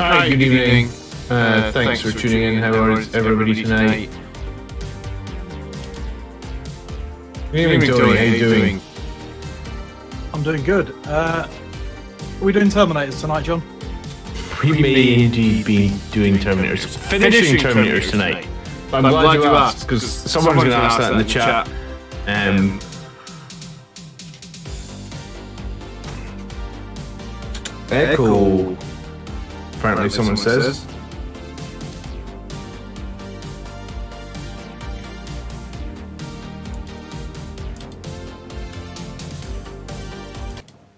Hi, good evening. Thanks for tuning in. How is everybody tonight? Good evening, Tony. How you doing? I'm doing good. Are we doing Terminators tonight, John? We may indeed be doing Terminators. Finishing Terminators tonight. But I'm glad you asked, because someone's going to ask that in the chat. Echo. Apparently someone says.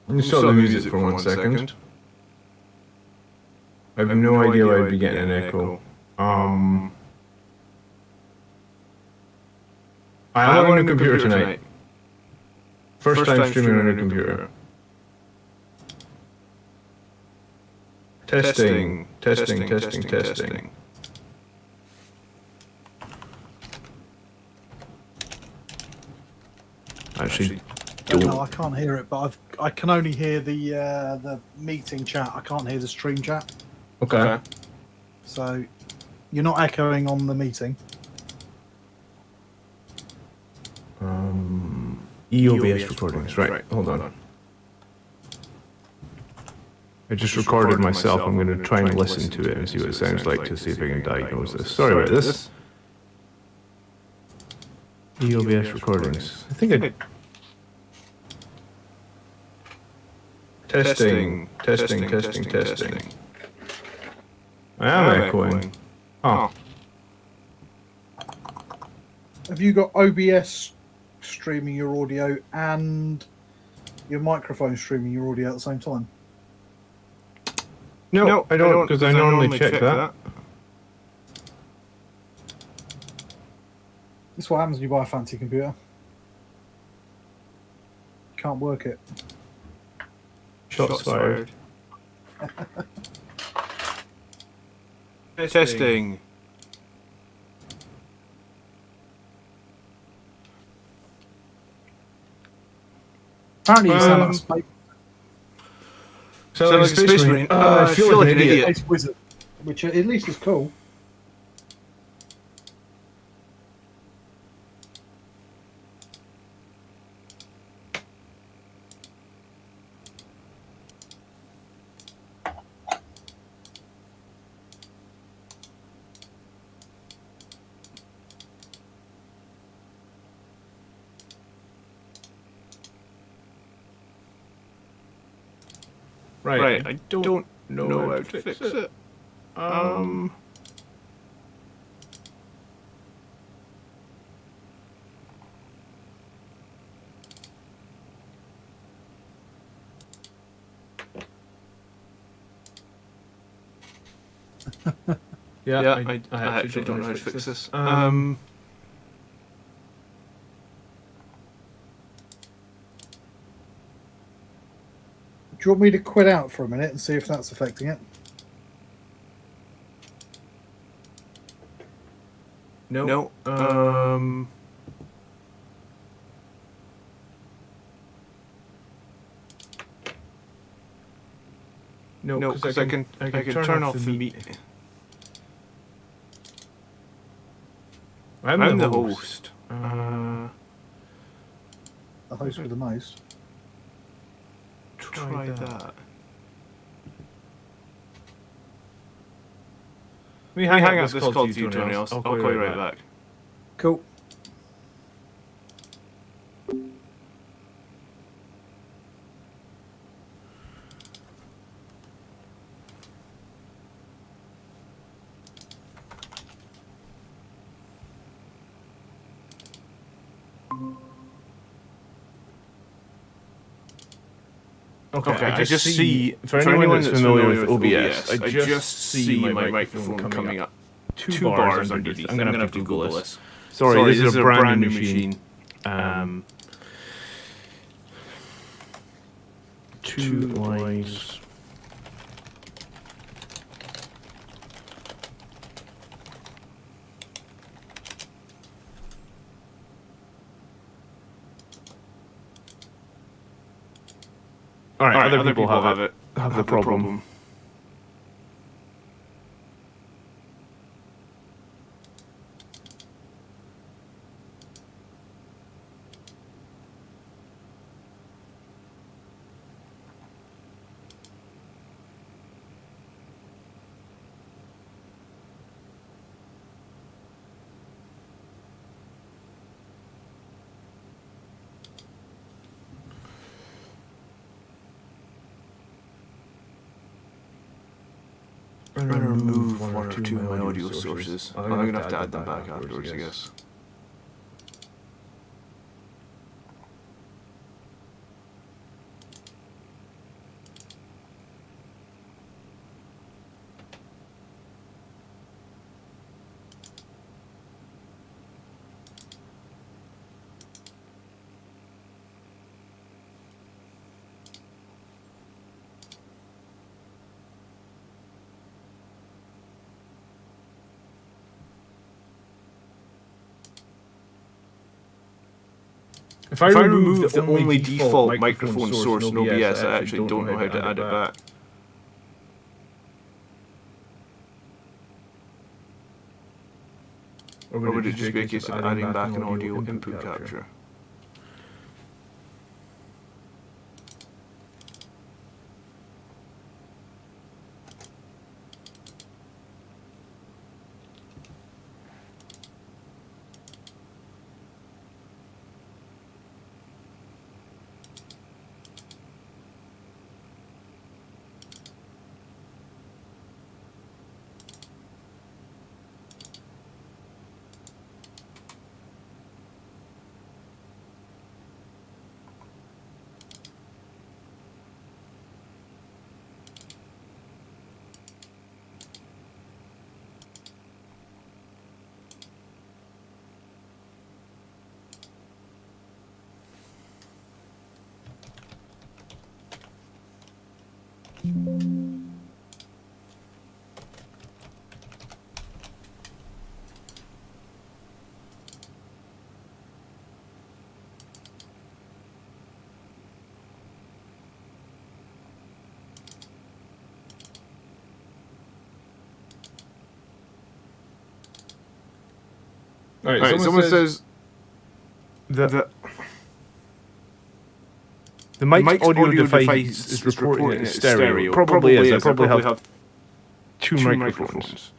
Let me stop the music for 1 second. I have no idea why I'd be getting an echo. I am on a computer tonight. First time streaming on a computer. Testing. Actually, No, I can't hear it, but I can only hear the meeting chat. I can't hear the stream chat. Okay. So you're not echoing on the meeting. EOBS recordings. Right, hold on. I just recorded myself. I'm going to try and listen to it and see what it sounds like to see if I can diagnose this. Sorry about this. EOBS recordings. I think I... Testing. I am echoing. Oh. Have you got OBS streaming your audio and your microphone streaming your audio at the same time? No, I don't, because I normally check that. This is what happens when you buy a fancy computer. Can't work it. Shots fired. Testing. Apparently you sound like a space, So like Space Marine. I feel like an idiot. space wizard, which at least is cool. Right, I don't know how to fix it. Yeah, I actually don't know how to fix this. Do you want me to quit out for a minute and see if that's affecting it? No. No. No, because I can turn off the meet. I'm the host. The host with the most. Try that. Let me hang up this call to you, Tony. I'll call you right back. Cool. Okay, I just see, for anyone that's familiar with OBS, I just see my microphone coming up 2 bars underneath. I'm going to have to Google this. Sorry, this is a brand new machine. 2 lines. Alright, other people have the problem. I'm going to remove one or two of my audio sources. I'm going to have to add them back afterwards, I guess. If I remove the only default microphone source in OBS, I actually don't know how to add it back. Or would it just be a case of adding back an audio input capture? Alright, someone says that the mic's audio device is reporting it stereo. Probably is. I probably have two microphones.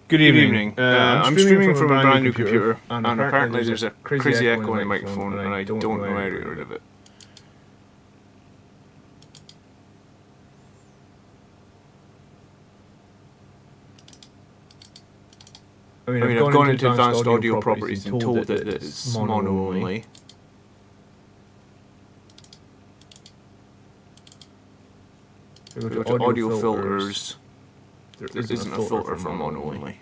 Good evening. I'm streaming from a brand new computer, and apparently there's a crazy echo in the microphone, and I don't know how to get rid of it. I mean, I've gone into advanced audio properties and told it that it's mono only. Go to audio filters. There isn't a filter for mono only.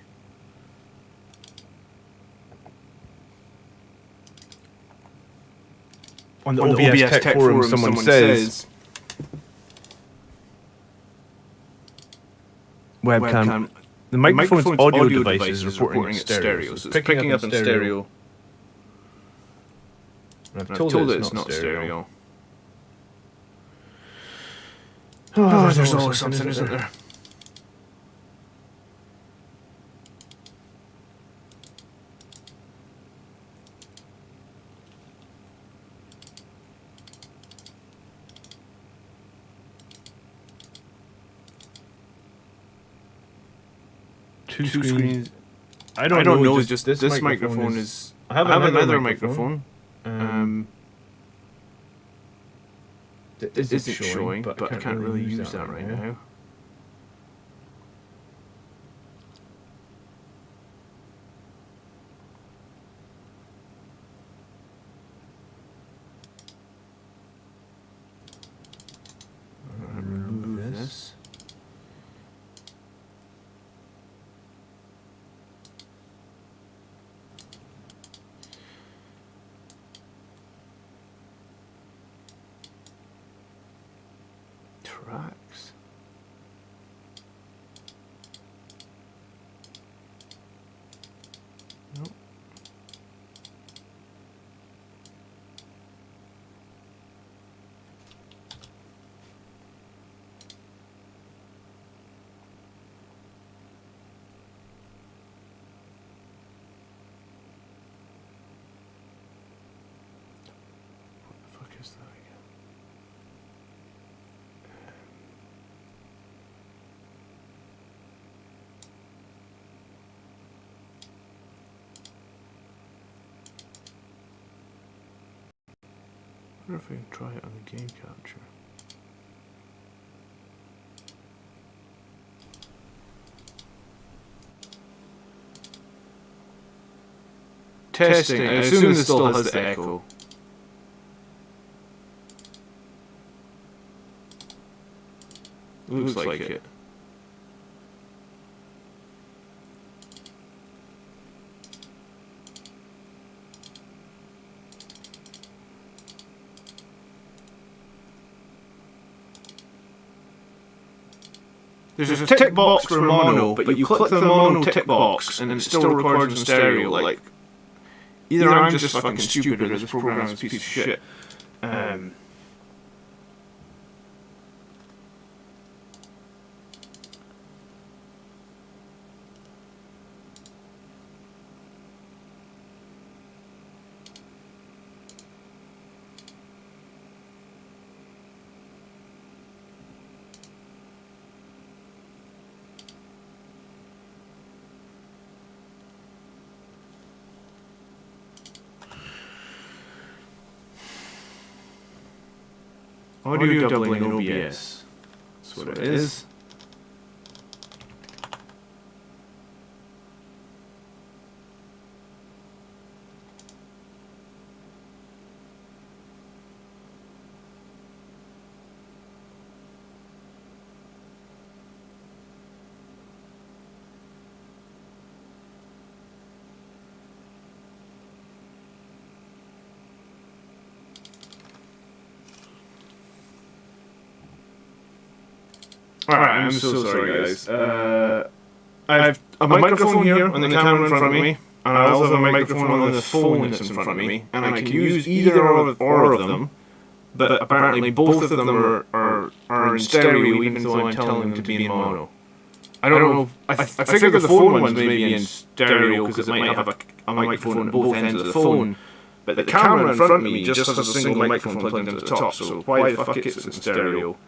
On the OBS Tech Forum, someone says webcam. The microphone's audio device is reporting it stereo, so it's picking up in stereo. And I've told it it's not stereo. Oh, there's always something, isn't there? Two screens. I don't know. It's just this microphone is. I have another microphone. That isn't showing, but I can't really use that right now. Remove this. Tracks. Nope. What the fuck is that again? wonder if I can try it on the game capture. Testing. I assume this still has the echo. Looks like it. There's a tick box for mono, but you click the mono tick box and it still records in stereo. Like, either I'm just fucking stupid or this program is a piece of shit. Audio doubling in OBS. That's what it is. Alright, I'm so sorry guys. I have a microphone here on the camera in front of me, and I also have a microphone on the phone that's in front of me, and I can use either or of them, but apparently both of them are in stereo even though I'm telling them to be in mono. I don't know, I figure the phone ones may be in stereo because it might have a microphone at both ends of the phone, but the camera in front of me just has a single microphone plugged into the top, so why the fuck is it in stereo?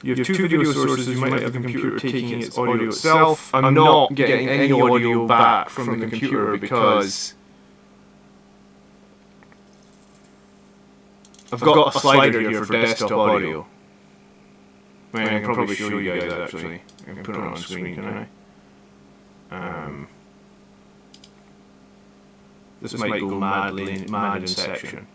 You have two video sources, you might have the computer taking its audio itself. I'm not getting any audio back from the computer because I've got a slider here for desktop audio. I can probably show you guys actually. I can put it on screen, can I? This might go mad Inception.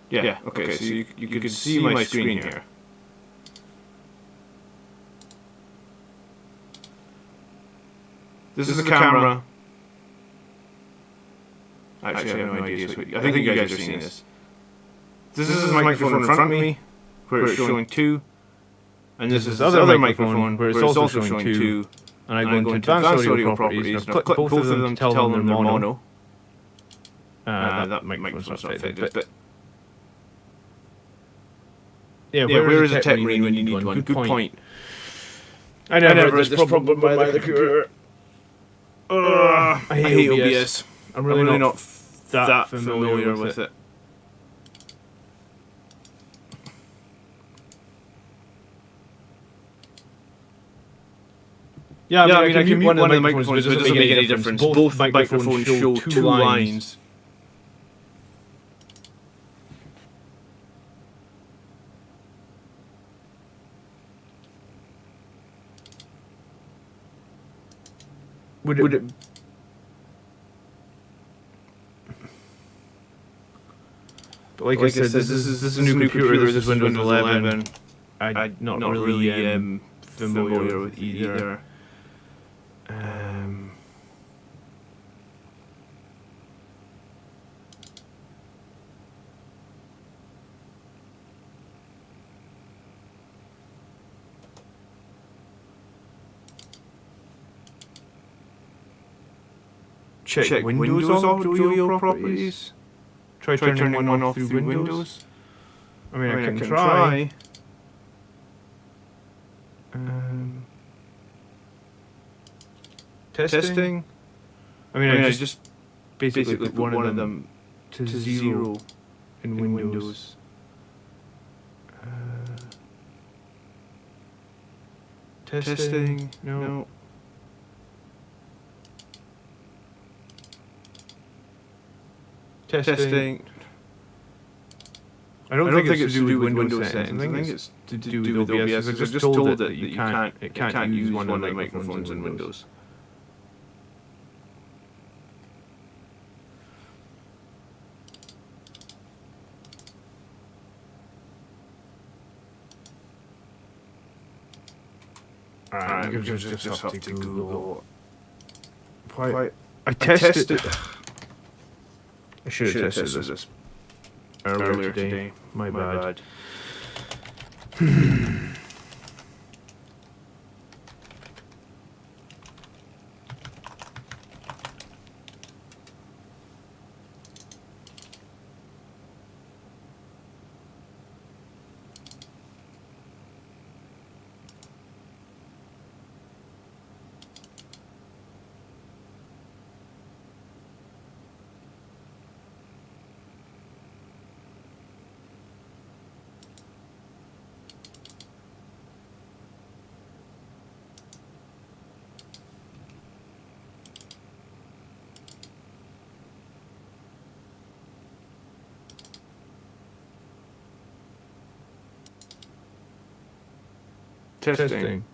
Yeah, okay, so you can see my screen here. This is the camera. Actually, I have no idea. I think you guys are seeing this. This is the microphone in front of me, where it's showing 2. And this is the other microphone, where it's also showing 2. And I go into advanced audio properties, and I click both of them to tell them they're mono. That microphone's not fitted, but... Yeah, where is a tech marine when you need one? Good point. I never had this problem by the computer. I hate OBS. I'm really not that familiar with it. Yeah, I mean, I can mute one of the microphones, but it doesn't make any difference. Both microphones show 2 lines. Would it... But like I said, this is a new computer, this is Windows 11. I'm not really familiar with either. Check Windows audio properties. Try turning one off through Windows. I mean, I can try. Testing. I mean, I just basically put one of them to 0 in Windows. Testing. No. Testing. I don't think it's to do with Windows settings. I think it's to do with OBS. Because I just told it that it can't use one of the microphones in Windows. Alright, I'm just have to Google. I tested. I should have tested this earlier today. My bad. Testing.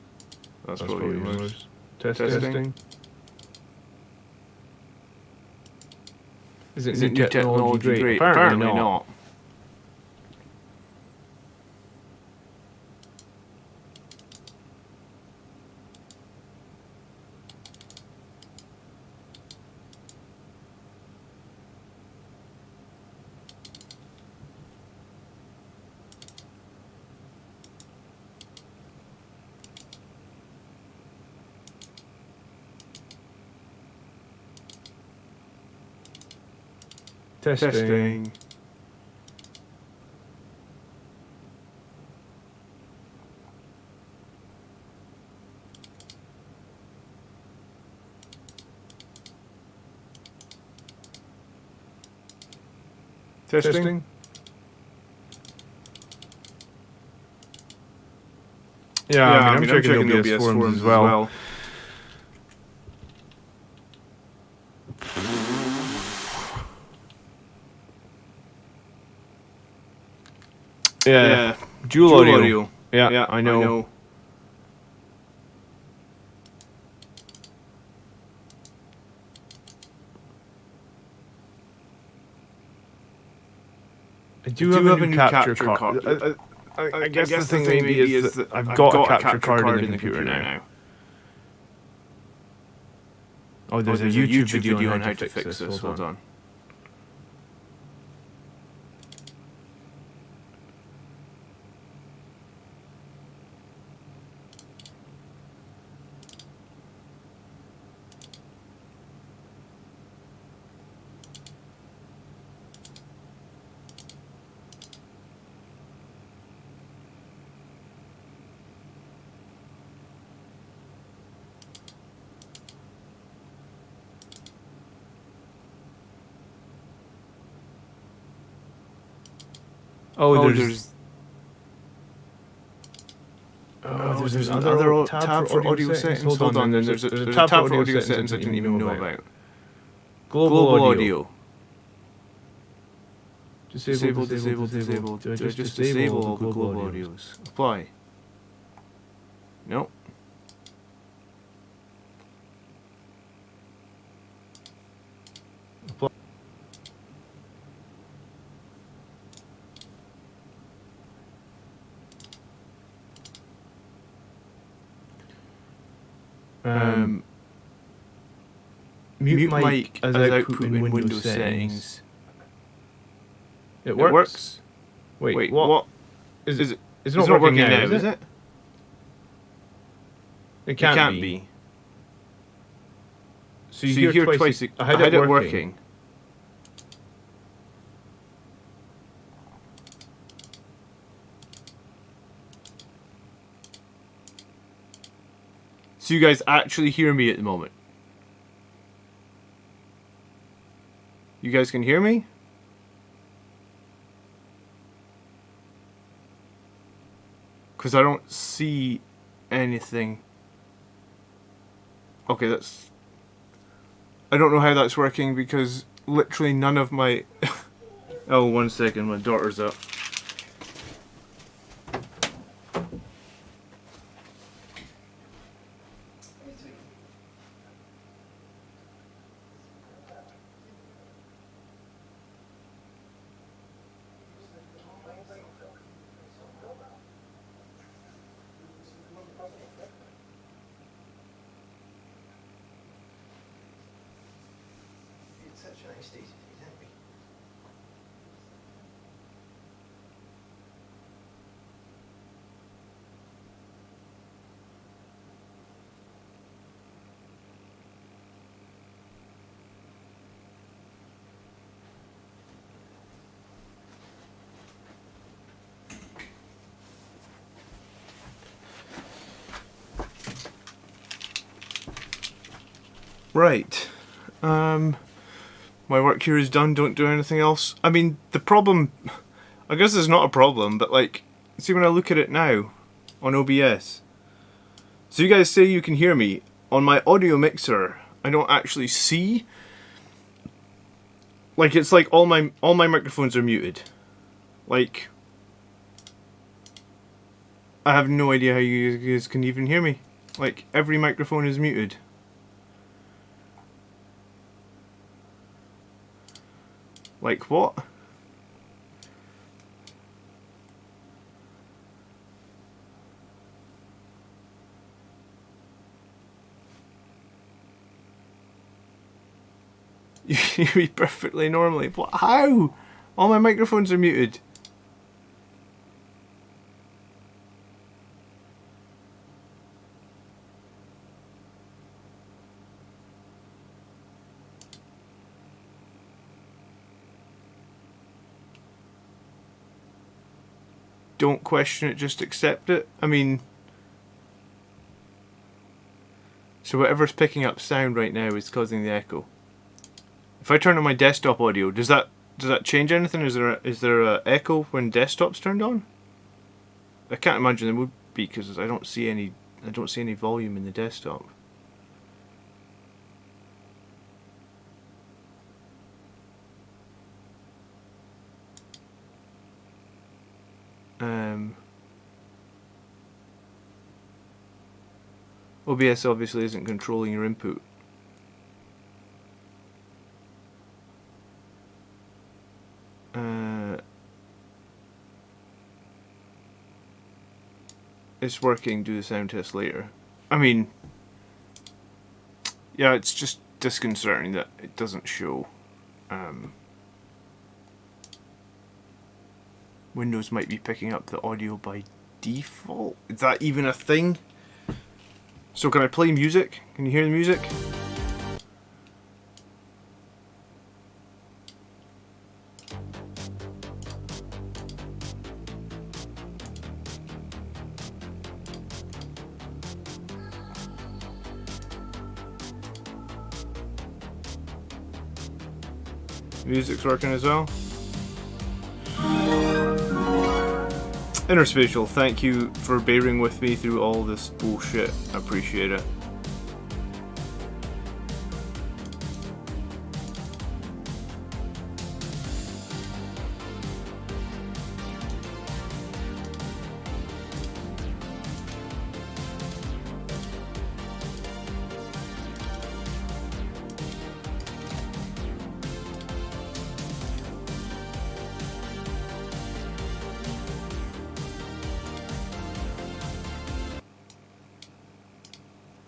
That's what it was. Testing. Is it new technology great? Apparently not. Testing. Testing. Yeah, I mean, I'm checking the OBS forums as well. Yeah. Dual audio. Yeah, I know. I do have a new capture card. I guess the thing maybe is that I've got a capture card in the computer now. Oh, there's a YouTube video on how to fix this. Hold on. There's another tab for audio settings. Hold on, there's a tab for audio settings I didn't even know about. Global audio. Disable. Do I just disable all the global audios? Apply. No. Apply. Mute mic as output in Windows settings. It works? Wait, what? Is it? It's not working now, is it? It can't be. So you hear twice. I had it working. So you guys actually hear me at the moment? You guys can hear me? Because I don't see anything. Okay, I don't know how that's working because literally none of my... Oh, 1 second, my daughter's up. Right. My work here is done, don't do anything else. I mean, the problem... I guess it's not a problem, but like... See, when I look at it now, on OBS... So you guys say you can hear me. On my audio mixer, I don't actually see... Like, it's like all my microphones are muted. Like... I have no idea how you guys can even hear me. Like, every microphone is muted. Like what? You hear me perfectly normally. What? How? All my microphones are muted. Don't question it, just accept it. I mean... So whatever's picking up sound right now is causing the echo. If I turn on my desktop audio, does that change anything? Is there a echo when desktop's turned on? I can't imagine there would be, because I don't see any volume in the desktop. OBS obviously isn't controlling your input. It's working, do the sound test later. I mean, yeah, it's just disconcerting that it doesn't show. Windows might be picking up the audio by default. Is that even a thing? So can I play music? Can you hear the music? Music's working as well. Interspatial, thank you for bearing with me through all this bullshit. I appreciate it.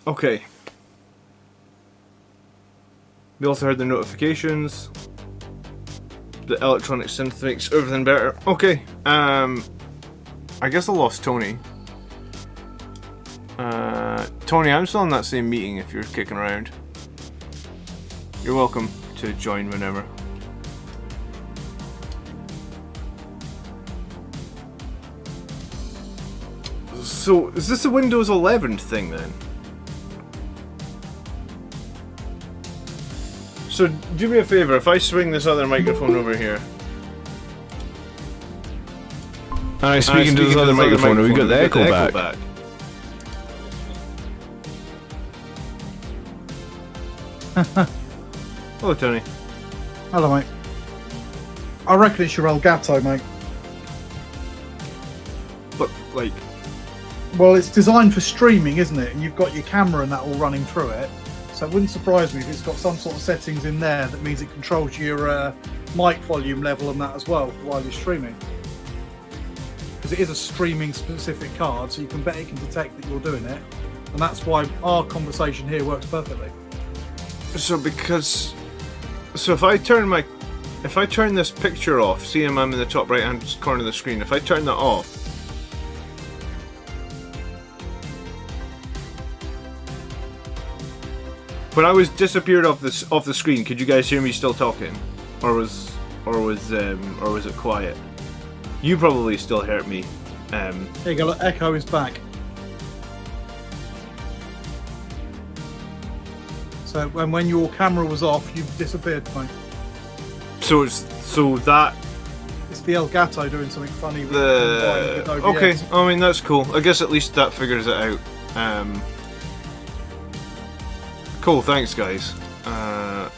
Okay. We also heard the notifications. The electronic synth makes everything better. Okay. I guess I lost Tony. Tony, I'm still in that same meeting if you're kicking around. You're welcome to join whenever. So, is this a Windows 11 thing then? So, do me a favour, if I swing this other microphone over here. And I speak into this other microphone, and we got the echo back. Hello, Tony. Hello, mate. I reckon it's your Elgato, mate. But, like... Well, it's designed for streaming, isn't it? And you've got your camera and that all running through it. So it wouldn't surprise me if it's got some sort of settings in there that means it controls your mic volume level and that as well while you're streaming. Because it is a streaming specific card, so you can bet it can detect that you're doing it. And that's why our conversation here works perfectly. So if I turn this picture off, see I'm in the top right hand corner of the screen, if I turn that off, when I was disappeared off the screen, could you guys hear me still talking? Or was it quiet? You probably still heard me. There you go, look, Echo is back. So when your camera was off, you've disappeared, mate. So that it's the Elgato doing something funny with OBS. Okay, I mean that's cool. I guess at least that figures it out. Cool, thanks guys. I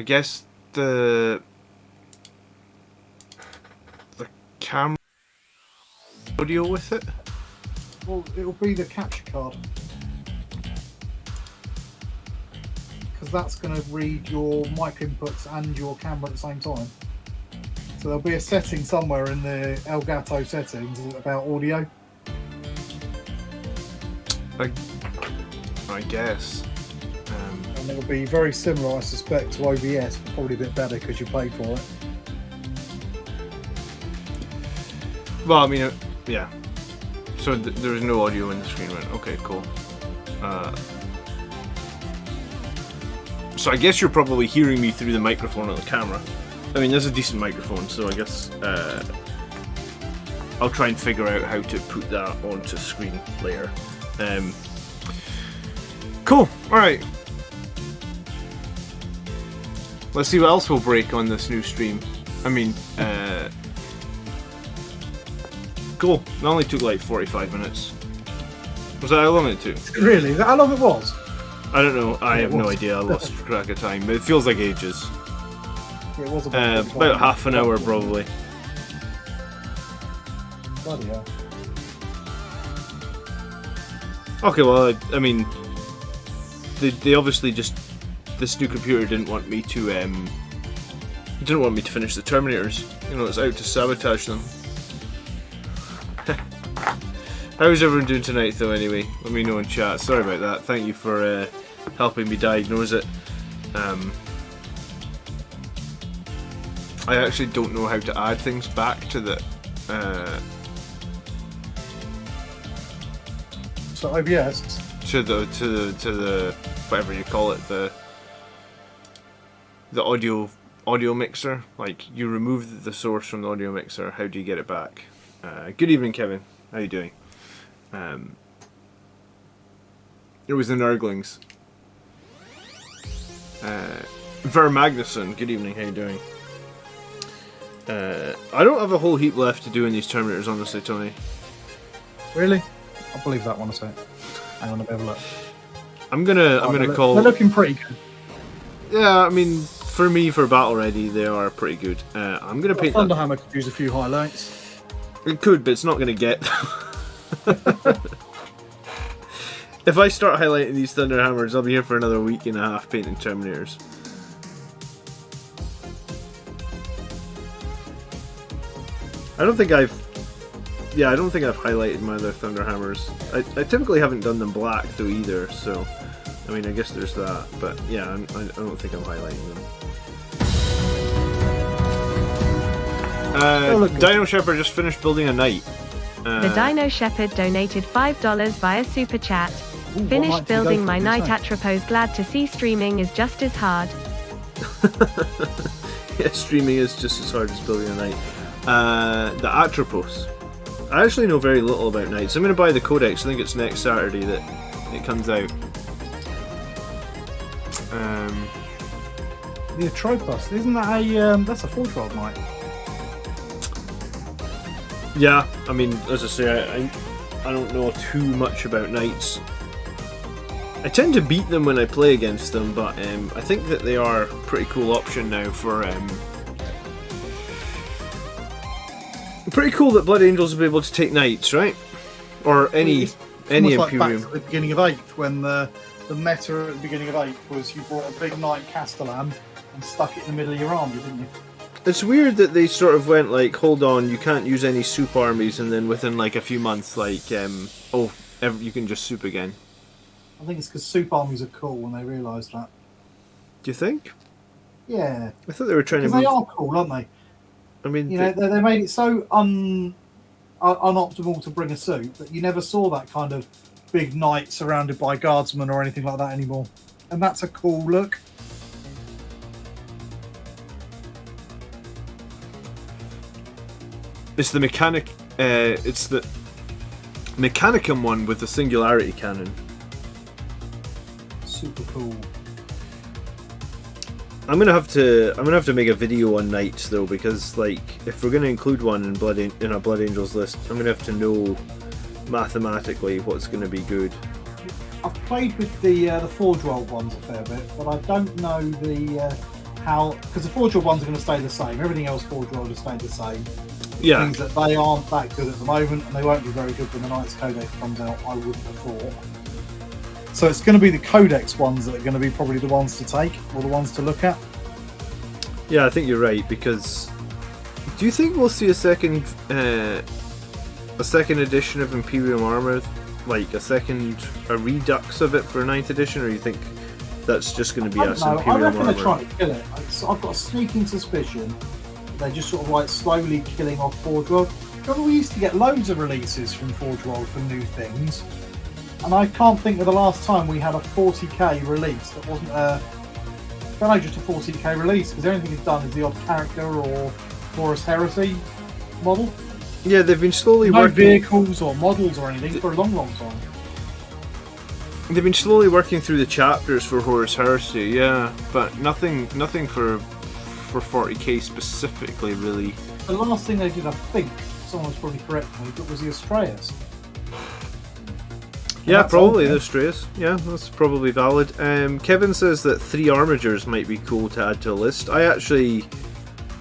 guess the camera audio with it. Well, it'll be the capture card. Because that's going to read your mic inputs and your camera at the same time. So there'll be a setting somewhere in the Elgato settings about audio. I guess. And it'll be very similar, I suspect, to OBS, but probably a bit better because you paid for it. Well, I mean, yeah. So there was no audio in the screen, right? Okay, cool. So I guess you're probably hearing me through the microphone on the camera. I mean, there's a decent microphone, so I guess I'll try and figure out how to put that onto screen later. Cool. All right. Let's see what else will break on this new stream. I mean, cool. It only took like 45 minutes. Was that how long it took? Really? Is that how long it was? I don't know. I have no idea. I lost track of time. But it feels like ages. Yeah, it was about half an hour, probably. Bloody hell. Okay, well, I mean, they obviously just, this new computer didn't want me to finish the Terminators. You know, it's out to sabotage them. How's everyone doing tonight, though? Anyway, let me know in chat. Sorry about that. Thank you for helping me diagnose it. I actually don't know how to add things back to the. So OBS to the whatever you call it, the audio mixer. Like, you remove the source from the audio mixer. How do you get it back? Good evening, Kevin. How you doing? It was the Nurglings. Ver Magnuson. Good evening. How you doing? I don't have a whole heap left to do in these Terminators, honestly, Tony. Really? I'll believe that one a sec. Hang on, let me have a look. I'm gonna call. They're looking pretty good. Yeah, I mean, for me, for battle ready, they are pretty good. I'm gonna paint. Thunderhammer could use a few highlights. It could, but it's not gonna get. If I start highlighting these Thunderhammers, I'll be here for another week and a half painting Terminators. I don't think I've highlighted my other Thunderhammers. I typically haven't done them black though either, so I mean, I guess there's that. But yeah, I don't think I'm highlighting them. Dino Shepherd just finished building a knight. The Dino Shepherd donated $5 via Super Chat. Finished building my knight Atropos. Glad to see streaming is just as hard. Yeah, streaming is just as hard as building a knight. The Atropos. I actually know very little about knights. I'm going to buy the Codex. I think it's next Saturday that it comes out. The Atropos, isn't that that's a 4-12 knight? Yeah, I mean, as I say, I don't know too much about knights. I tend to beat them when I play against them, but I think that they are a pretty cool option now for... pretty cool that Blood Angels will be able to take knights, right? Or any Imperium. Like back at the beginning of 8th, when the meta at the beginning of 8th was you brought a big knight Castellan and stuck it in the middle of your army, didn't you? It's weird that they sort of went like, hold on, you can't use any soup armies, and then within like a few months, like, you can just soup again. I think it's because soup armies are cool when they realised that. Do you think? Yeah. I thought they were trying to. They are cool, aren't they? I mean, they made it so unoptimal to bring a soup that you never saw that kind of big knight surrounded by guardsmen or anything like that anymore, and that's a cool look. It's the it's the Mechanicum one with the singularity cannon. Super cool. I'm gonna have to make a video on knights though, because like if we're gonna include one in a Blood Angels list, I'm gonna have to know mathematically what's gonna be good. I've played with the Forge World ones a fair bit, but I don't know how, because the Forge World ones are going to stay the same. Everything else Forge World has stayed the same. Yeah. Means that they aren't that good at the moment, and they won't be very good when the Knights Codex comes out, I wouldn't have thought. So it's going to be the Codex ones that are going to be probably the ones to take, or the ones to look at. Yeah, I think you're right, because do you think we'll see a second edition of Imperium Armor, like a redux of it for 9th edition, or you think that's just going to be us Imperium Armor? I reckon they're trying to kill it. I've got a sneaking suspicion they're just sort of like slowly killing off Forge World. Remember, we used to get loads of releases from Forge World for new things, and I can't think of the last time we had a 40k release that wasn't just a 40k release, because the only thing it's done is the odd character or Horus Heresy model. Yeah, they've been slowly no working... vehicles or models or anything for a long, long time. They've been slowly working through the chapters for Horus Heresy, yeah, but nothing for 40k specifically, really. The last thing they did, I think, someone's probably correct me, but was the Astraeus. Yeah, probably the Astraeus. Yeah, that's probably valid. Kevin says that 3 Armigers might be cool to add to a list. I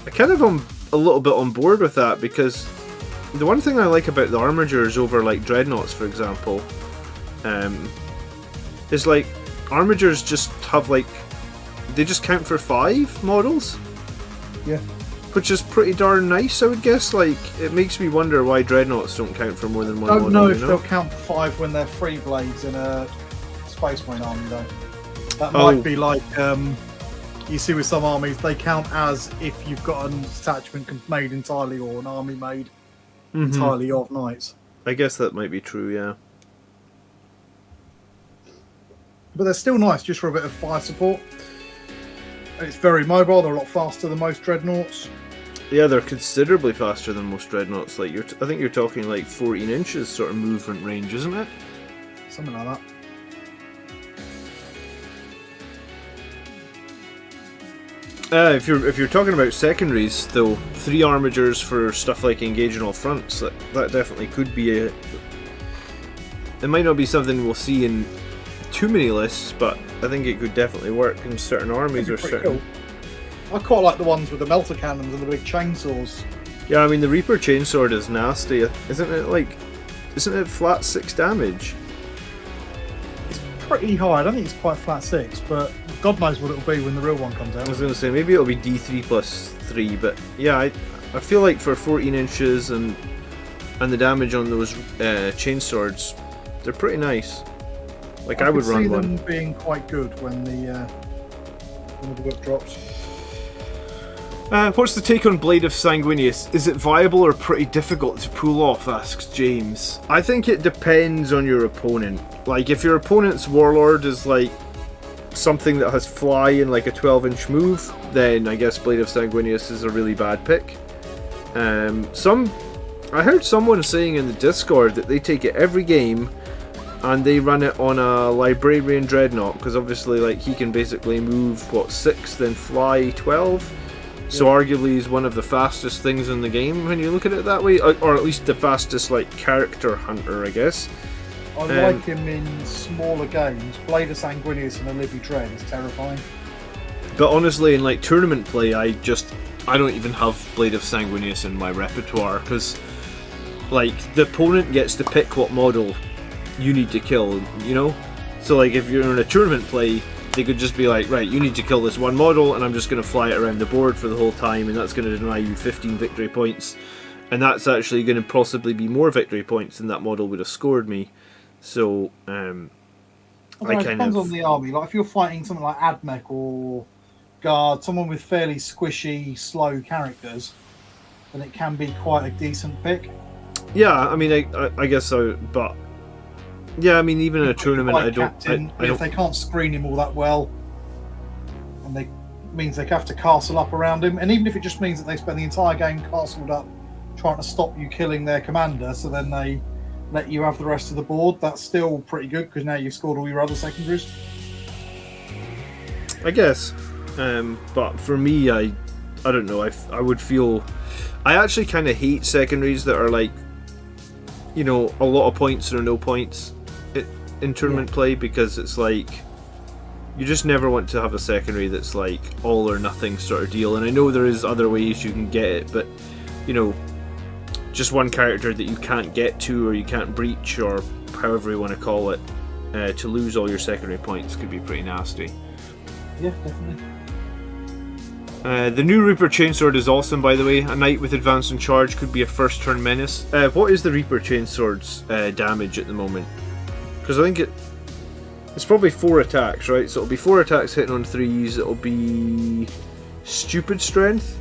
kind of am a little bit on board with that, because the one thing I like about the Armigers over like Dreadnoughts, for example, is like Armigers just have like, they just count for 5 models. Yeah. Which is pretty darn nice, I would guess. Like, it makes me wonder why Dreadnoughts don't count for more than one model. I don't know if they'll count for 5 when they're free blades in a Space Marine army, though. That might be like, you see with some armies, they count as if you've got an detachment made entirely, or an army made entirely of knights. I guess that might be true, yeah. But they're still nice, just for a bit of fire support. And it's very mobile. They're a lot faster than most Dreadnoughts. Yeah, they're considerably faster than most Dreadnoughts. Like, I think you're talking like 14 inches sort of movement range, isn't it? Something like that. If you're talking about secondaries, though, 3 Armigers for stuff like engaging all fronts, that definitely could be a... It might not be something we'll see in too many lists, but I think it could definitely work in certain armies or certain... Cool. I quite like the ones with the melter cannons and the big chainsaws. Yeah, I mean, the Reaper chainsword is nasty. Isn't it flat 6 damage? It's pretty high. I don't think it's quite flat 6, but God knows what it'll be when the real one comes out. I was going to say, maybe it'll be D3 plus 3, but yeah, I feel like for 14 inches and the damage on those chainswords, they're pretty nice. Like, I would run one. I could see them being quite good when the whip drops. What's the take on Blade of Sanguinius? Is it viable or pretty difficult to pull off, asks James. I think it depends on your opponent. Like, if your opponent's Warlord is like something that has fly and like a 12-inch move, then I guess Blade of Sanguinius is a really bad pick. I heard someone saying in the Discord that they take it every game and they run it on a Librarian Dreadnought, because obviously like he can basically move 6 then fly 12. So arguably he's one of the fastest things in the game when you look at it that way, or at least the fastest like character hunter, I guess. I like him in smaller games. Blade of Sanguinius and Olivia Dread is terrifying. But honestly, in like tournament play, I don't even have Blade of Sanguinius in my repertoire, because like the opponent gets to pick what model you need to kill, you know? So like if you're in a tournament play, they could just be like, right, you need to kill this one model, and I'm just going to fly it around the board for the whole time, and that's going to deny you 15 victory points. And that's actually going to possibly be more victory points than that model would have scored me. So, it depends on the army. Like if you're fighting something like Admech or Guard, someone with fairly squishy, slow characters, then it can be quite a decent pick. Yeah, I mean, I guess so, but yeah, I mean, even in a tournament, I don't. If they can't screen him all that well, and they means they have to castle up around him, and even if it just means that they spend the entire game castled up, trying to stop you killing their commander, so then they let you have the rest of the board, that's still pretty good because now you've scored all your other secondaries. I guess, but for me, I don't know. I would feel. I actually kind of hate secondaries that are like, you know, a lot of points or no points in tournament play, because it's like you just never want to have a secondary that's like all or nothing sort of deal. And I know there is other ways you can get it, but you know, just one character that you can't get to or you can't breach or however you want to call it, to lose all your secondary points could be pretty nasty. Yeah, definitely. The new Reaper Chainsword is awesome, by the way. A knight with advance and charge could be a first turn menace. What is the Reaper Chainsword's damage at the moment? Because I think it's probably 4 attacks, right? So it'll be 4 attacks hitting on 3s. It'll be stupid strength.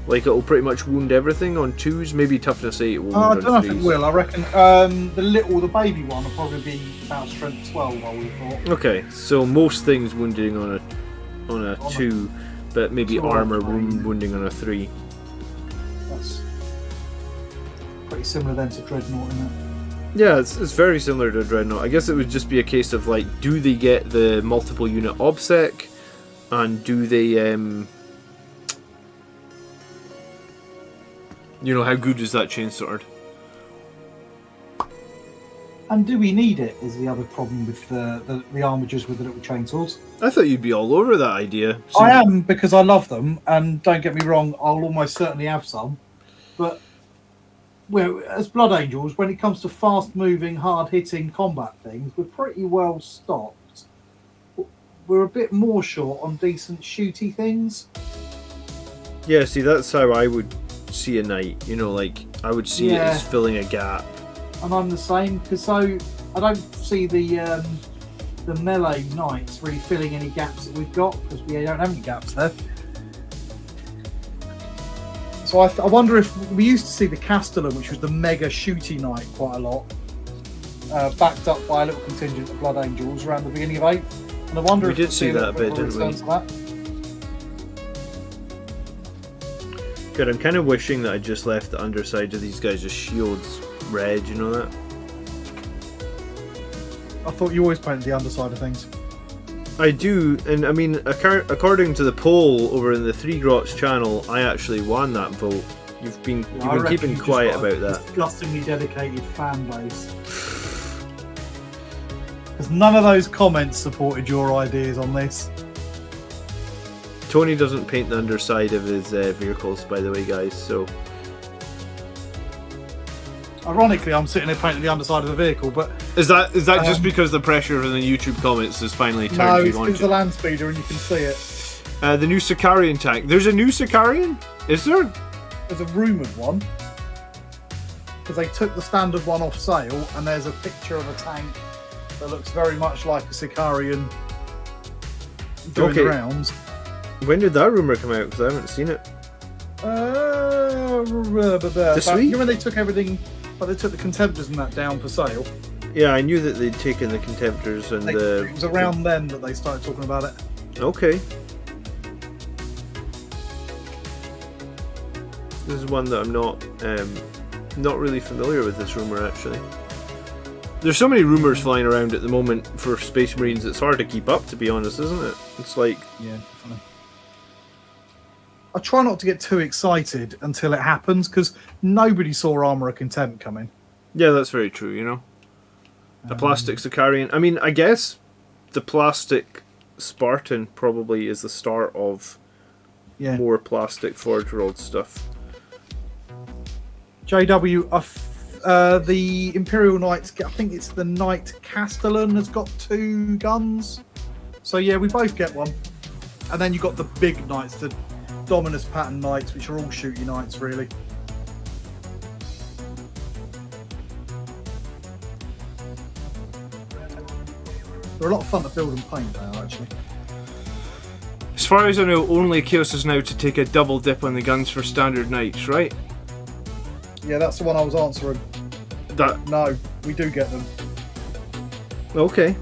Like it'll pretty much wound everything on 2s. Maybe toughness 8 will wound I don't know on if 3s. it will. I reckon the baby one will probably be about strength 12, I would have thought. Okay, so most things wounding on a 2, but maybe armor wounding on a 3. That's pretty similar then to Dreadnought, isn't it? Yeah, it's very similar to Dreadnought. I guess it would just be a case of like, do they get the multiple unit obsec, and do they you know, how good is that chainsword? And do we need it is the other problem with the armigers with the little chainsaws. I thought you'd be all over that idea. I am, because I love them, and don't get me wrong, I'll almost certainly have some. But as Blood Angels, when it comes to fast-moving, hard-hitting combat things, we're pretty well stocked. We're a bit more short on decent shooty things. Yeah, see, that's how I would see a knight. You know, like, I would see it as filling a gap. And I'm the same, because I don't see the melee knights really filling any gaps that we've got, because we don't have any gaps there. So I wonder if we used to see the Castellan, which was the mega shooty knight, quite a lot, backed up by a little contingent of Blood Angels around the beginning of 8th. And I wonder we if did see that a bit, didn't we? Good, I'm kind of wishing that I just left the underside of these guys' shields red, you know that? I thought you always painted the underside of things. I do, and I mean, according to the poll over in the 3 Grots channel, I actually won that vote. You've been keeping quiet about that. Disgustingly dedicated fan base. Because none of those comments supported your ideas on this. Tony doesn't paint the underside of his vehicles, by the way, guys, so... Ironically, I'm sitting there painting the underside of the vehicle, but... Is that just because the pressure from the YouTube comments has finally turned you on? No, it's the land speeder and you can see it. The new Sicarian tank. There's a new Sicarian? Is there? There's a rumoured one. Because they took the standard one off sale, and there's a picture of a tank that looks very much like a Sicarian doing the rounds. When did that rumour come out? Because I haven't seen it. This week? You know when they took everything... Well, they took the Contemptors and that down for sale. Yeah, I knew that they'd taken the Contemptors and It was around then that they started talking about it. Okay. This is one that I'm not really familiar with, this rumour, actually. There's so many rumours flying around at the moment for Space Marines, it's hard to keep up, to be honest, isn't it? It's like... Yeah, definitely. I try not to get too excited until it happens, because nobody saw Armour of Contempt coming. Yeah, that's very true, you know. The plastic Sicarian. I mean, I guess the plastic Spartan probably is the start of more plastic Forge World stuff. JW, the Imperial Knights, I think it's the Knight Castellan has got 2 guns. So yeah, we both get one. And then you've got the big Knights, the Dominus Pattern Knights, which are all shooty Knights, really. They're a lot of fun to build and paint now, actually. As far as I know, only Chaos is now to take a double dip on the guns for standard Knights, right? Yeah, that's the one I was answering. No, we do get them. Okay.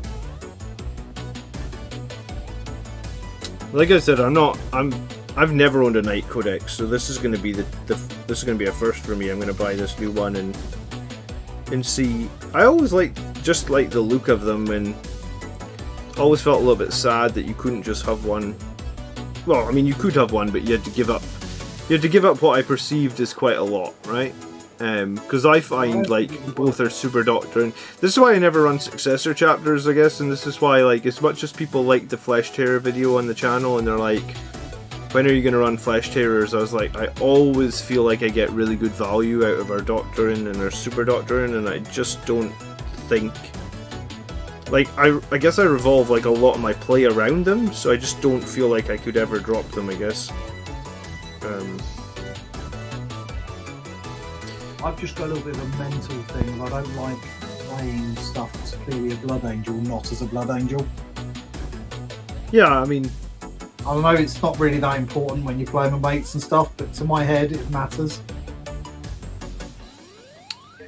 Like I said, I've never owned a Knight Codex, so this is going to be this is going to be a first for me. I'm going to buy this new one and see. I always just like the look of them, and always felt a little bit sad that you couldn't just have one. Well, I mean, you could have one, but you had to give up. You had to give up what I perceived as quite a lot, right? Because I find both are super doctor, and this is why I never run successor chapters, I guess, and this is why as much as people like the Flesh Terror video on the channel and they're like, when are you going to run Flesh Terrors? I was like, I always feel like I get really good value out of our doctrine and our super doctrine, and I just don't think I guess I revolve a lot of my play around them, so I just don't feel like I could ever drop them, I guess. I've just got a little bit of a mental thing. I don't like playing stuff that's clearly a Blood Angel, not as a Blood Angel. Yeah, I mean, I don't know, it's not really that important when you're playing with mates and stuff, but to my head it matters.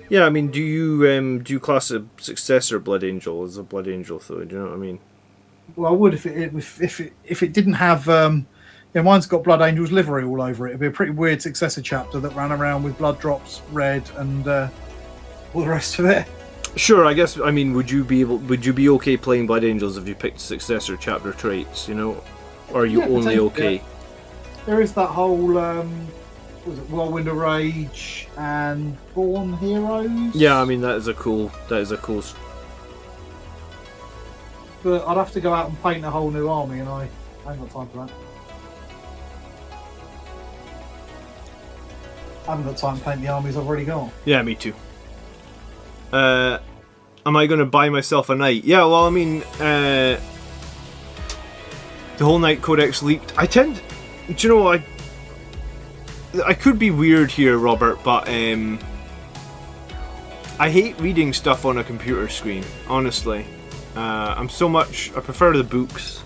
Yeah, I mean, do you class a successor Blood Angel as a Blood Angel though? Do you know what I mean? Well, I would if it didn't have. Mine's got Blood Angel's livery all over it. It'd be a pretty weird successor chapter that ran around with blood drops, red, and all the rest of it. Sure, I guess. I mean, would you be okay playing Blood Angels if you picked successor chapter traits? You know, or are you only okay? There is that whole. Was it Whirlwind of Rage and Born Heroes? Yeah, I mean that is a cool. But I'd have to go out and paint a whole new army, and I ain't got time for that. I haven't got time to paint the armies I've already got. Yeah, me too. Am I going to buy myself a Knight? Yeah, well, I mean, the whole Knight Codex leaked. Do you know, I could be weird here, Robert, but I hate reading stuff on a computer screen, honestly. I prefer the books.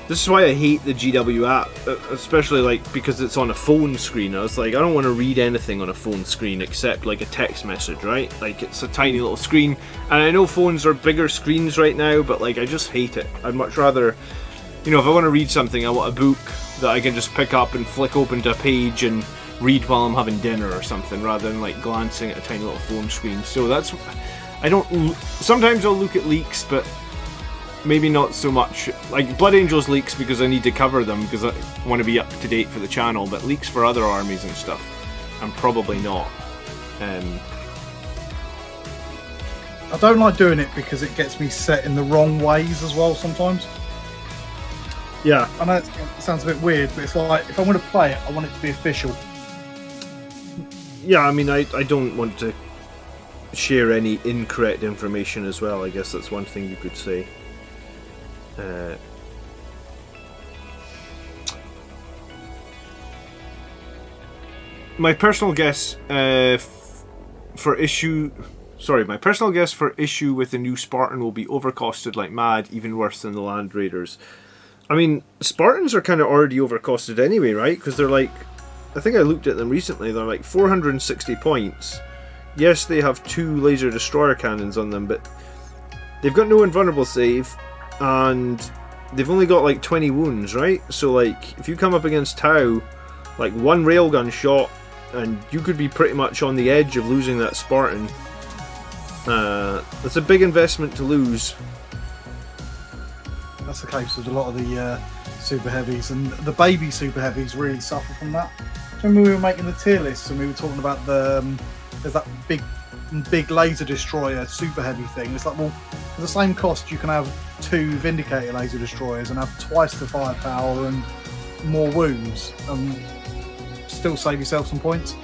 This is why I hate the GW app, especially because it's on a phone screen. I was like, I don't want to read anything on a phone screen except a text message, right? It's a tiny little screen, and I know phones are bigger screens right now, but I just hate it. I'd much rather, if I want to read something, I want a book that I can just pick up and flick open to a page and read while I'm having dinner or something, rather than glancing at a tiny little phone screen. So sometimes I'll look at leaks, but maybe not so much. Blood Angels leaks because I need to cover them because I want to be up to date for the channel, but leaks for other armies and stuff, I'm probably not. I don't like doing it because it gets me set in the wrong ways as well sometimes. Yeah. I know it sounds a bit weird, but it's like, if I want to play it, I want it to be official. Yeah, I mean, I don't want to share any incorrect information as well. I guess that's one thing you could say. My personal guess for issue with the new Spartan will be overcosted like mad, even worse than the Land Raiders. I mean, Spartans are kind of already overcosted anyway, right? Because they're I think I looked at them recently, they're 460 points. Yes, they have 2 laser destroyer cannons on them, but they've got no invulnerable save, and they've only got 20 wounds, right? So if you come up against Tau, 1 railgun shot, and you could be pretty much on the edge of losing that Spartan. That's a big investment to lose. That's the case with a lot of the super heavies, and the baby super heavies really suffer from that. Remember we were making the tier lists and we were talking about there's that big big laser destroyer super heavy thing. It's like, well, for the same cost you can have 2 Vindicator laser destroyers and have twice the firepower and more wounds and still save yourself some points.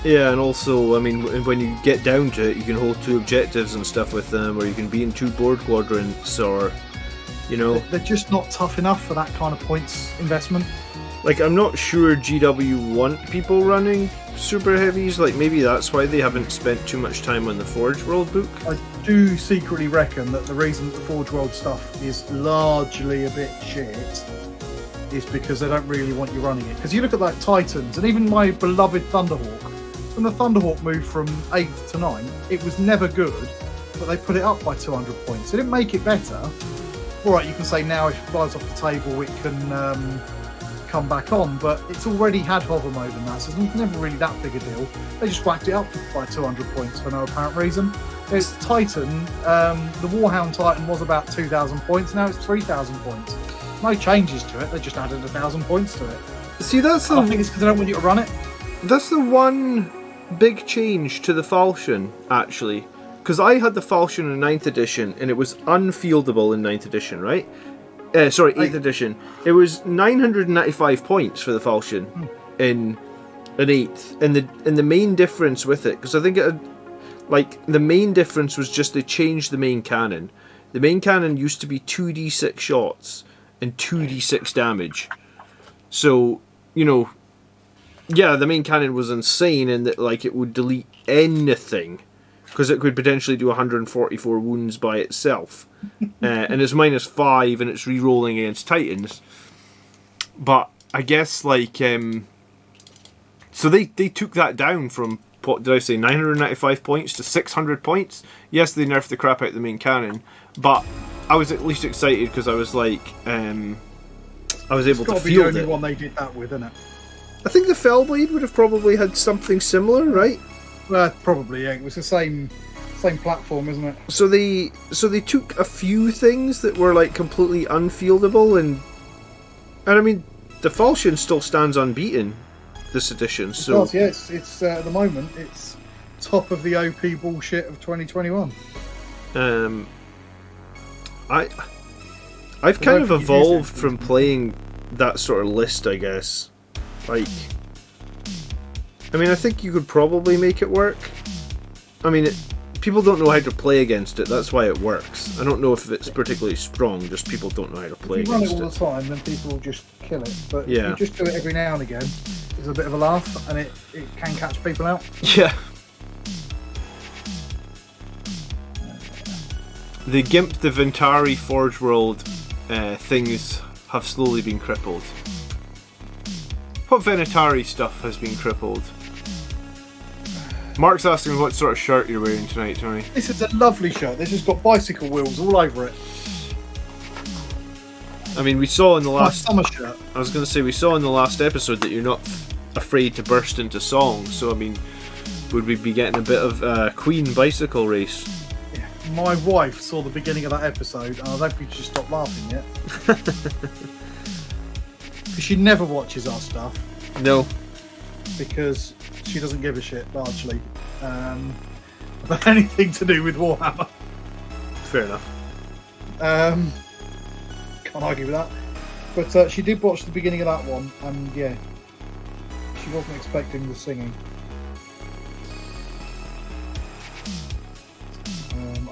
Yeah, and also, I mean, when you get down to it, you can hold 2 objectives and stuff with them, or you can be in 2 board quadrants, or, you know... They're just not tough enough for that kind of points investment. Like, I'm not sure GW want people running super heavies. Like, maybe that's why they haven't spent too much time on the Forge World book. I do secretly reckon that the reason that the Forge World stuff is largely a bit shit is because they don't really want you running it. Because you look at like Titans, and even my beloved Thunderhawk, when the Thunderhawk moved from 8 to 9, it was never good, but they put it up by 200 points. They didn't make it better. Alright, you can say now if it flies off the table it can come back on, but it's already had hover mode and that, so it's never really that big a deal. They just whacked it up by 200 points for no apparent reason. There's Titan, the Warhound Titan was about 2,000 points, now it's 3,000 points. No changes to it, they just added 1,000 points to it. See, that's the... I think it's because they don't want you to run it. That's the one big change to the falchion, actually. Because I had the falchion in 9th edition, and it was unfieldable in 9th edition, right? 8th edition. It was 995 points for the falchion in an 8th. And the main difference with it, because I think the main difference was just they changed the main cannon. The main cannon used to be 2d6 shots and 2d6 damage. So, you know, yeah, the main cannon was insane in that, like, it would delete anything, because it could potentially do 144 wounds by itself. And it's -5 and it's re-rolling against Titans. But I guess, like, so they took that down from, what did I say, 995 points to 600 points? Yes, they nerfed the crap out of the main cannon, but I was at least excited because I was like, I was able to feel it. The only one they did that with, isn't it? I think the Fellblade would have probably had something similar, right? Probably, yeah. It was the same platform, isn't it? So they took a few things that were like completely unfieldable, and I mean the falchion still stands unbeaten this edition. So it does, yeah, it's at the moment it's top of the OP bullshit of 2021. I've kind of evolved from playing that sort of list, I guess. Like, I mean, I think you could probably make it work. I mean, people don't know how to play against it, that's why it works. I don't know if it's particularly strong, just people don't know how to play against it. If you run it all the time, then people will just kill it. But yeah, if you just do it every now and again, it's a bit of a laugh, and it can catch people out. Yeah. The Gimp, the Ventari Forge World things have slowly been crippled. What Venatari stuff has been crippled? Mark's asking what sort of shirt you're wearing tonight, Tony. This is a lovely shirt. This has got bicycle wheels all over it. I mean, we saw in the last... summer shirt. I was going to say, we saw in the last episode that you're not afraid to burst into song, so I mean, would we be getting a bit of Queen bicycle race? Yeah. My wife saw the beginning of that episode, and I don't think she stopped laughing yet. Because she never watches our stuff. No. Because she doesn't give a shit, largely, about anything to do with Warhammer. Fair enough. Can't argue with that. But she did watch the beginning of that one, and yeah, she wasn't expecting the singing.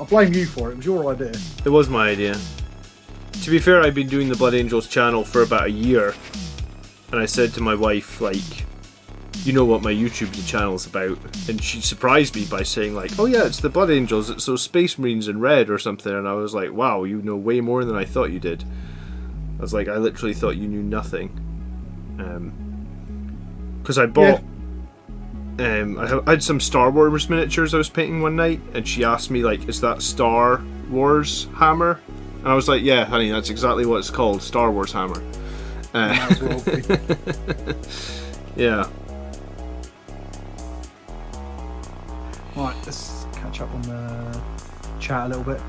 I blame you for it. It was your idea. It was my idea. To be fair, I've been doing the Blood Angels channel for about a year, and I said to my wife, like, you know what my YouTube channel's about, and she surprised me by saying, like, oh yeah, it's the Blood Angels, it's those Space Marines in red or something, and I was like, wow, you know way more than I thought you did. I was like, I literally thought you knew nothing. Because I bought... I had some Star Wars miniatures I was painting one night, and she asked me, like, is that Star Wars hammer? And I was like, yeah, honey, that's exactly what it's called, Star Wars hammer. Might as well be. Yeah. Right, let's catch up on the chat a little bit.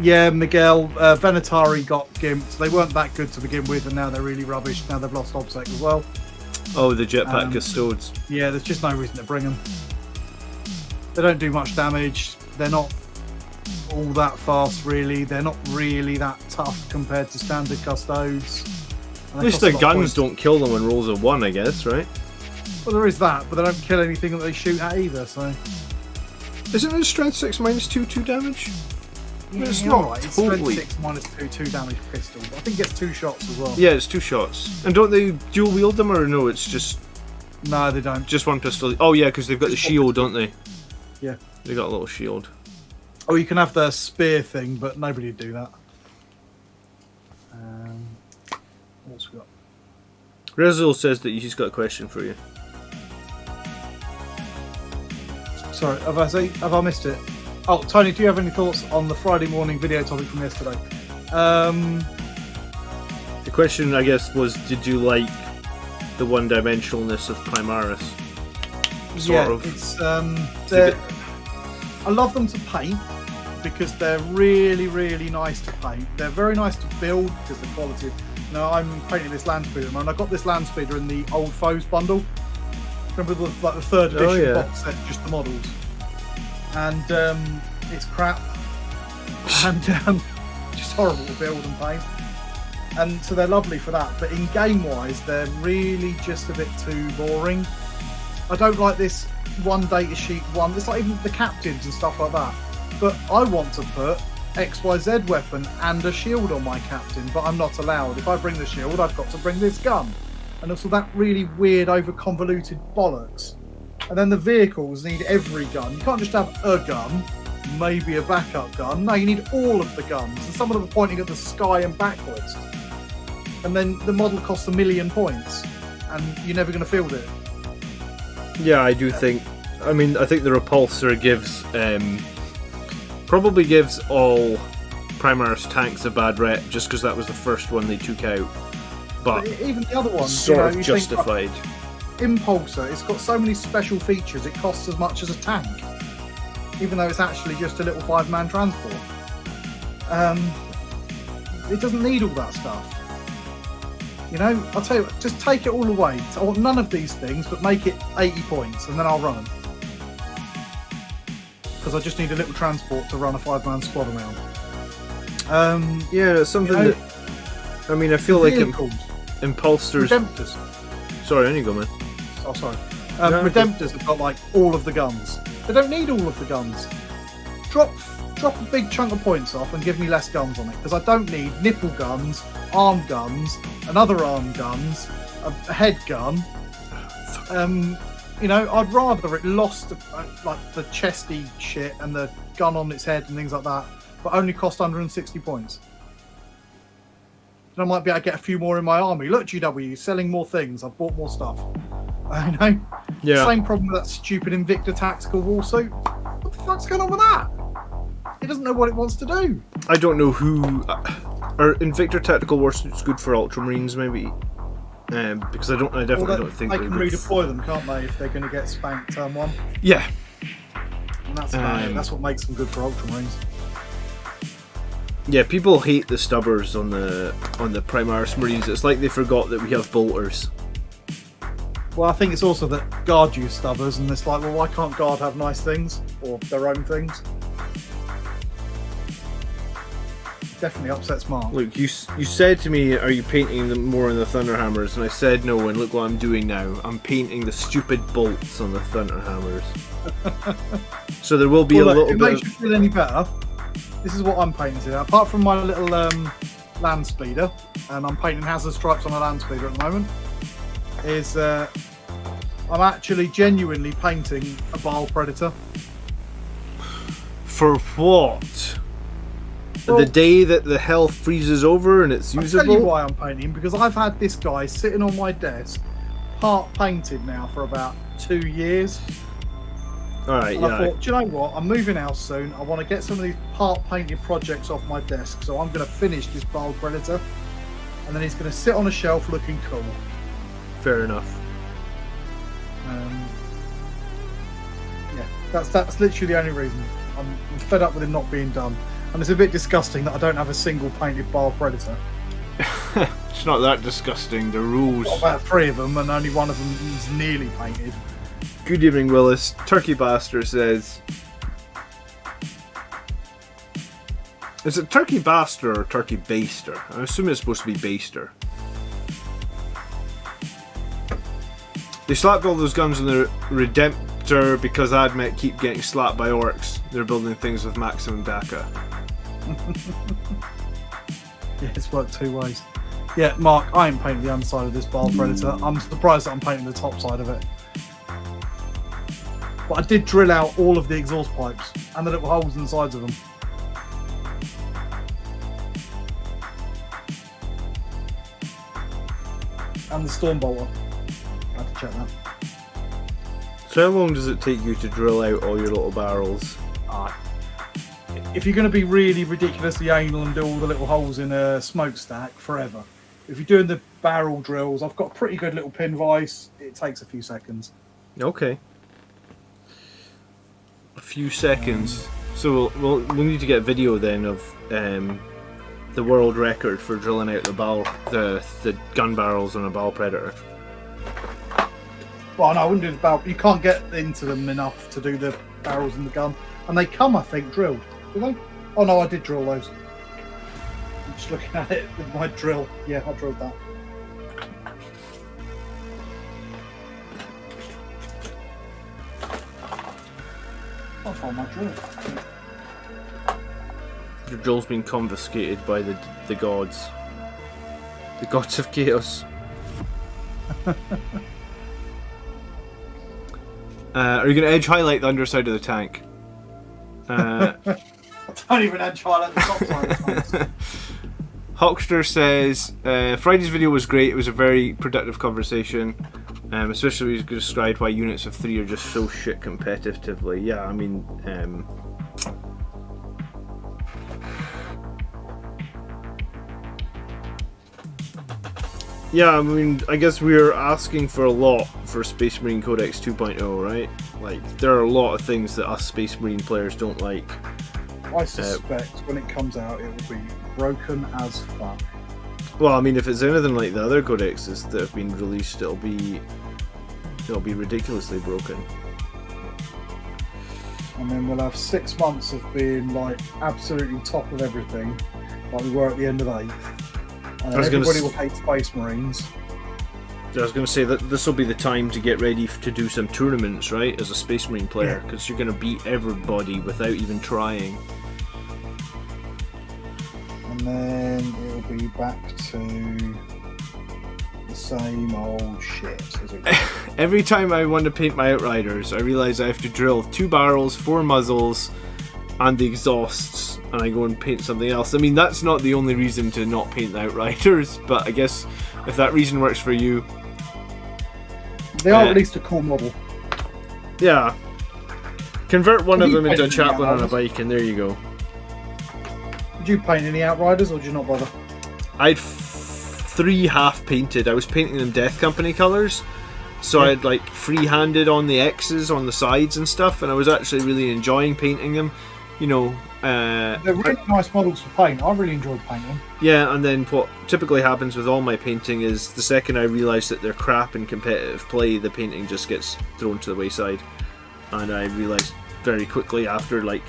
Yeah, Miguel, Venatari got gimped. They weren't that good to begin with, and now they're really rubbish. Now they've lost OBSEC as well. Oh, the jetpack custodes. Yeah, there's just no reason to bring them. They don't do much damage. They're not all that fast, really. They're not really that tough compared to standard custodes. At least their guns don't kill them in rolls of 1, I guess, right? Well, there is that, but they don't kill anything that they shoot at either, so... Isn't it strength 6 minus 2 damage? Yeah, it's not right. It's totally... strength 6 minus 2 damage pistol, but I think it gets 2 shots as well. Yeah, it's 2 shots. And don't they dual wield them, or no, it's just... No, they don't. Just one pistol. Oh yeah, because they've got the shield, don't they? Yeah. They got a little shield. Oh, you can have the spear thing, but nobody would do that. What's we got? Rezul says that he's got a question for you. Sorry, have I missed it? Oh, Tony, do you have any thoughts on the Friday morning video topic from yesterday? The question, I guess, was, did you like the one-dimensionalness of Primaris? Sort of. It's I love them to paint because they're really, really nice to paint. They're very nice to build because the quality. Now I'm painting this land speeder, and I got this land speeder in the Old Foes bundle. Remember the 3rd edition box set, just the models, and it's crap and just horrible to build and paint. And so they're lovely for that, but in game-wise, they're really just a bit too boring. I don't like this one data sheet one. It's like even the captains and stuff like that. But I want to put XYZ weapon and a shield on my captain, but I'm not allowed. If I bring the shield, I've got to bring this gun. And also that really weird, over-convoluted bollocks. And then the vehicles need every gun. You can't just have a gun, maybe a backup gun. No, you need all of the guns. And some of them are pointing at the sky and backwards. And then the model costs 1 million points, and you're never going to field it. Yeah, I do think. I mean, I think the repulsor gives probably gives all Primaris tanks a bad rep just because that was the first one they took out. But even the other ones, sort of justified. Impulsor, it's got so many special features. It costs as much as a tank, even though it's actually just a little 5-man transport. It doesn't need all that stuff. You know, I'll tell you, just take it all away. I want none of these things, but make it 80 points, and then I'll run them. Because I just need a little transport to run a 5-man squad around. Yeah, it's something that... I mean, I feel like Impulsors... Redemptors. Sorry, on you go, man. Oh, sorry. Redemptors have got, like, all of the guns. They don't need all of the guns. Drop a big chunk of points off and give me less guns on it, because I don't need nipple guns, arm guns, and other arm guns, a head gun. You know, I'd rather it lost like the chesty shit and the gun on its head and things like that, but only cost 160 points. And I might be able to get a few more in my army. Look, GW, selling more things. I've bought more stuff. I know. Yeah. Same problem with that stupid Invicta tactical war suit. What the fuck's going on with that? It doesn't know what it wants to do. I don't know who... Are Invicta tactical war suits good for Ultramarines, maybe? Because I definitely don't think they can redeploy them, can't they, if they're going to get spanked turn 1? Yeah. And that's about it. That's what makes them good for Ultramarines. Yeah, people hate the stubbers on the Primaris Marines. It's like they forgot that we have bolters. Well, I think it's also that Guard use stubbers, and it's like, well, why can't Guard have nice things or their own things? Definitely upsets Mark. Look, you said to me, are you painting them more on the Thunderhammers? And I said no, and look what I'm doing now. I'm painting the stupid bolts on the Thunderhammers. So there will be a little bit... If it makes you feel any better, this is what I'm painting today. Apart from my little land speeder, and I'm painting hazard stripes on a land speeder at the moment, is I'm actually genuinely painting a Bile Predator. For what? Well, the day that the health freezes over and it's usable? I'll tell you why I'm painting, because I've had this guy sitting on my desk, part painted now for about 2 years. Alright, yeah. I thought, do you know what? I'm moving house soon. I want to get some of these part painted projects off my desk, so I'm going to finish this Bile Predator, and then he's going to sit on a shelf looking cool. Fair enough. Yeah, that's literally the only reason. I'm fed up with him not being done. And it's a bit disgusting that I don't have a single painted Bile Predator. It's not that disgusting, the rules. Got about 3 of them, and only one of them is nearly painted. Good evening, Willis. Turkey Baster says... Is it Turkey Baster or Turkey Baster? I assume it's supposed to be Baster. They slapped all those guns on the Redemptor because Admech keep getting slapped by orcs. They're building things with maximum DACA. Yeah, it's worked two ways. Yeah, Mark, I ain't painting the underside of this Bile Predator. I'm surprised that I'm painting the top side of it. But I did drill out all of the exhaust pipes and the little holes in the sides of them. And the storm bolter. I had to check that. So how long does it take you to drill out all your little barrels? If you're going to be really ridiculously anal and do all the little holes in a smokestack, forever. If you're doing the barrel drills, I've got a pretty good little pin vise. It takes a few seconds. Okay. A few seconds. So we'll need to get video then of the world record for drilling out the gun barrels on a Bile Predator. Well, no, I wouldn't do the barrel. You can't get into them enough to do the barrels in the gun. And they come, I think, drilled. Do they? Oh no, I did drill those. I'm just looking at it with my drill. Yeah, I drilled that. I'll find my drill. Your drill's been confiscated by the gods. The gods of chaos. Are you going to edge highlight the underside of the tank? I don't even edge highlight the top side. Hockster says, Friday's video was great. It was a very productive conversation. Especially when you described why units of 3 are just so shit competitively. Yeah, I mean... yeah, I mean, I guess we're asking for a lot for Space Marine Codex 2.0, right? Like, there are a lot of things that us Space Marine players don't like. I suspect when it comes out, it will be broken as fuck. Well, I mean, if it's anything like the other codexes that have been released, it'll be ridiculously broken. And then we'll have 6 months of being like absolutely top of everything, like we were at the end of 8. Everybody will hate Space Marines. I was going to say that this will be the time to get ready to do some tournaments, right, as a Space Marine player, because you're going to beat everybody without even trying. And then it'll be back to the same old shit. Every time I want to paint my Outriders, I realise I have to drill 2 barrels, 4 muzzles, and the exhausts, and I go and paint something else. I mean, that's not the only reason to not paint the Outriders, but I guess if that reason works for you... They are at least a cool model. Yeah. Convert one of them into a chaplain on a bike, and there you go. Did you paint any Outriders, or did you not bother? I'd 3 half painted. I was painting them Death Company colours, so I'd like free-handed on the X's on the sides and stuff, and I was actually really enjoying painting them. You know, they're really nice models to paint. I really enjoyed painting. Yeah, and then what typically happens with all my painting is the second I realise that they're crap in competitive play, the painting just gets thrown to the wayside. And I realised very quickly after, like,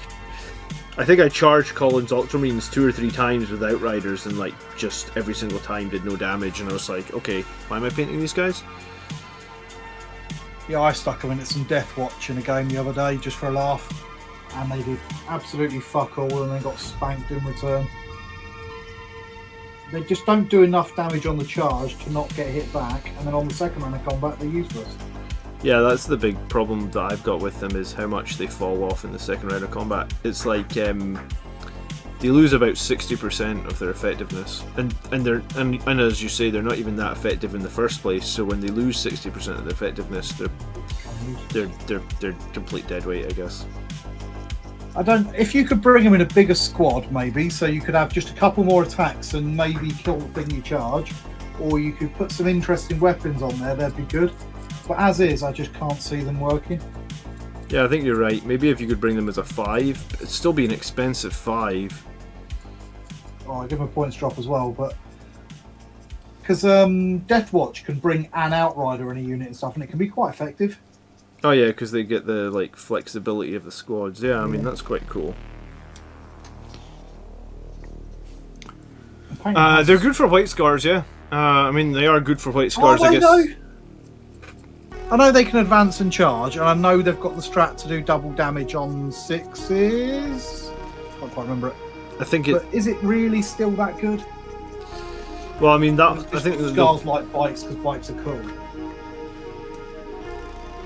I think I charged Colin's Ultramarines 2 or 3 times with Outriders, and like just every single time did no damage, and I was like, okay, why am I painting these guys? Yeah, I stuck them into some Death Watch in a game the other day just for a laugh, and they did absolutely fuck all, and they got spanked in return. They just don't do enough damage on the charge to not get hit back, and then on the second round of combat they're useless. Yeah, that's the big problem that I've got with them, is how much they fall off in the second round of combat. It's like they lose about 60% of their effectiveness, and as you say, they're not even that effective in the first place. So when they lose 60% of their effectiveness, they're complete dead weight, I guess. If you could bring them in a bigger squad, maybe, so you could have just a couple more attacks and maybe kill the thing you charge, or you could put some interesting weapons on there, that'd be good. But as is, I just can't see them working. Yeah, I think you're right. Maybe if you could bring them as a 5, it'd still be an expensive 5. Oh, I give them a points drop as well, but because Death Watch can bring an Outrider in a unit and stuff, and it can be quite effective. Oh yeah, because they get the like flexibility of the squads. Yeah, I mean that's quite cool. They're good for white scars, yeah. I mean they are good for white scars, I guess. I know they can advance and charge, and I know they've got the strat to do double damage on 6s. I can't quite remember it. I think But is it really still that good? Well, I mean that. I think scars like bikes because bikes are cool.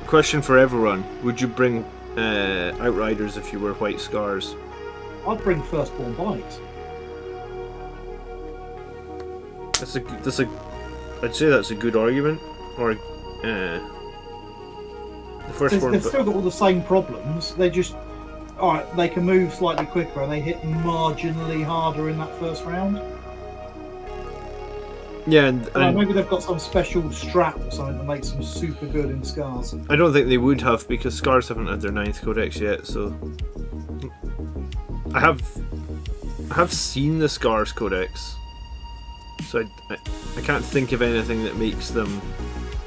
Question for everyone: would you bring Outriders if you were white scars? I'd bring firstborn bikes. I'd say that's a good argument. Or the first one. They've still got all the same problems. They just they can move slightly quicker and they hit marginally harder in that first round. Yeah, and maybe they've got some special strat or something that makes them super good in scars. I don't think they would have, because scars haven't had their 9th codex yet. So I have seen the scars codex, so I can't think of anything that makes them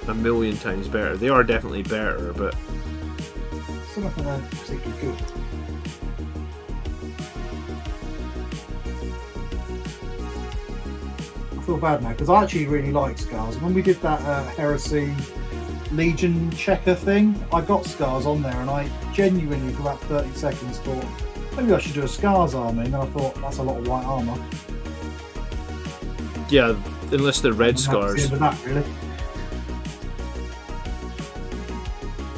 a million times better. They are definitely better, but some of them aren't particularly good. I feel bad now because I actually really like scars. When we did that Heresy Legion checker thing, I got scars on there, and I genuinely for about 30 seconds thought maybe I should do a scars army, and then I thought that's a lot of white armour. Yeah, unless they're red scars. That, really.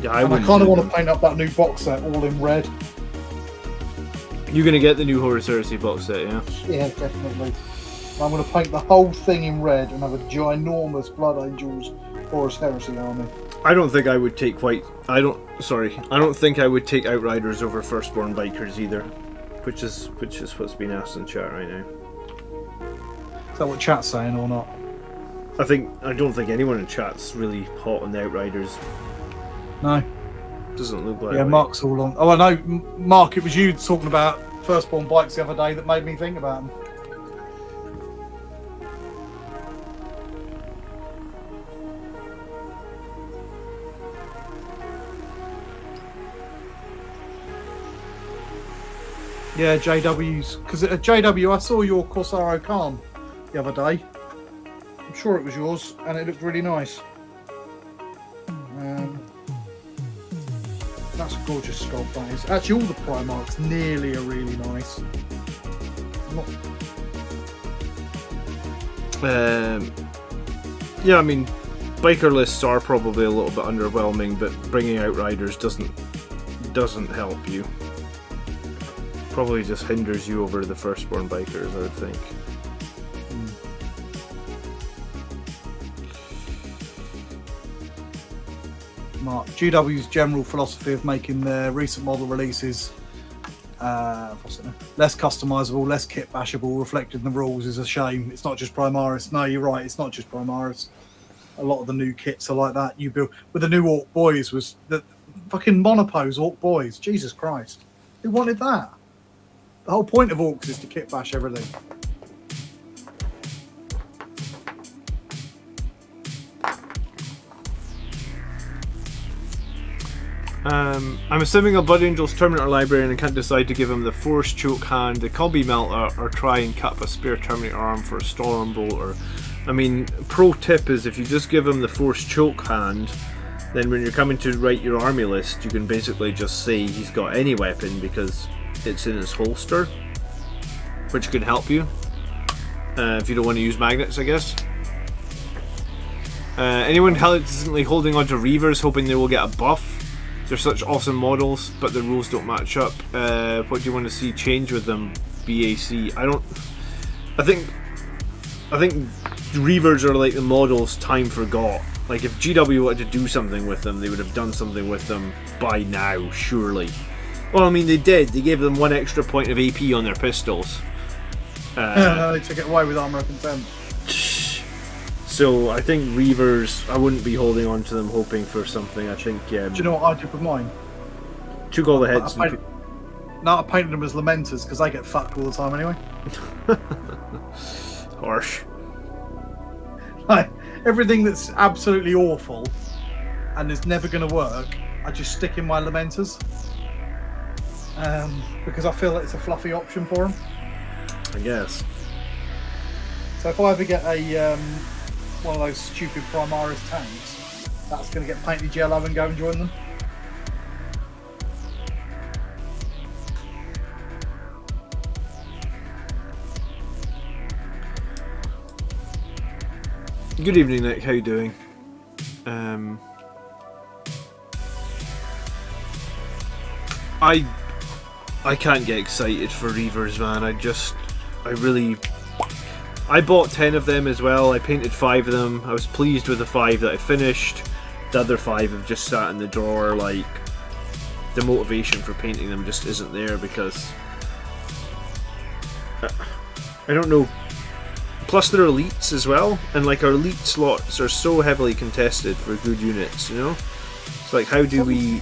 Yeah, I kind of want to paint up that new box set all in red. You're gonna get the new Horus Heresy box set, yeah? Yeah, definitely. I'm going to paint the whole thing in red and have a ginormous Blood Angels Horus Heresy army. I don't think I would take I don't think I would take Outriders over Firstborn Bikers either, which is what's being asked in chat right now. Is that what chat's saying or not? I don't think anyone in chat's really hot on the Outriders. No. Doesn't look like. Yeah, Mark's all on. Oh, I know, Mark. It was you talking about Firstborn Bikes the other day that made me think about them. Yeah, JW's, because at JW I saw your Corsaro Khan the other day. I'm sure it was yours, and it looked really nice. That's a gorgeous sculpt, that is. Actually, all the Primarchs nearly are really nice. Yeah, I mean, biker lists are probably a little bit underwhelming, but bringing Outriders doesn't help you. Probably just hinders you over the Firstborn Bikers, I would think. Mark, GW's general philosophy of making their recent model releases less customizable, less kit bashable, reflected in the rules is a shame. It's not just Primaris. No, you're right, it's not just Primaris. A lot of the new kits are like that. You build with the new Orc Boys was the fucking monopose Orc Boys. Jesus Christ. Who wanted that? The whole point of Orcs is to kit bash everything. I'm assuming a Blood Angel's Terminator librarian and can't decide to give him the Force Choke Hand, the Colby Melter, or try and cut up a spare Terminator arm for a Stormbolt. Or, I mean, pro tip is if you just give him the Force Choke Hand, then when you're coming to write your army list, you can basically just say he's got any weapon because it's in his holster, which can help you if you don't want to use magnets, I guess. Anyone hesitantly holding onto Reavers hoping they will get a buff? They're such awesome models, but the rules don't match up. What do you want to see change with them? BAC. I think Reavers are like the models time forgot. Like if GW wanted to do something with them, they would have done something with them by now, surely. Well, I mean, they did. They gave them 1 extra point of AP on their pistols. They took it away with Armour of Contempt. So I think Reavers, I wouldn't be holding on to them hoping for something. I think. Do you know what I did with mine? Took all the heads. I painted them as Lamenters because they get fucked all the time anyway. Harsh. Like everything that's absolutely awful and is never going to work, I just stick in my Lamenters. Because I feel that it's a fluffy option for them. I guess. So if I ever get a one of those stupid Primaris tanks, that's going to get painted yellow and go and join them. Good evening, Nick. How you doing? I can't get excited for Reavers, man. I bought 10 of them as well. I painted 5 of them. I was pleased with the 5 that I finished. The other 5 have just sat in the drawer. Like, the motivation for painting them just isn't there because I don't know. Plus they're elites as well, and like our elite slots are so heavily contested for good units, you know? It's like, how do we...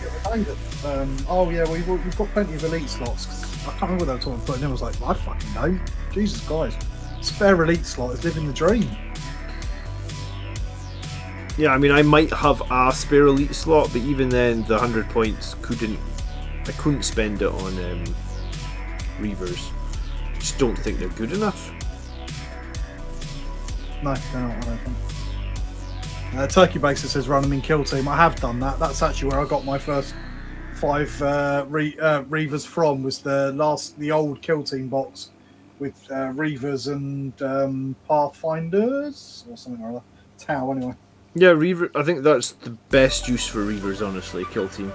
oh yeah, we've got plenty of elite slots. I can't remember what they were talking about, and I was like, I fucking know. Jesus Christ. Spare elite slot is living the dream. Yeah, I mean, I might have a spare elite slot, but even then, the 100 points I couldn't spend it on Reavers. Just don't think they're good enough. No, they're not, I don't think. Turkey Baser says run them in Kill Team. I have done that. That's actually where I got my first 5 Reavers from, was the old Kill Team box with Reavers and Pathfinders or something or other. Tau, anyway. Yeah, Reaver. I think that's the best use for Reavers, honestly, Kill Team.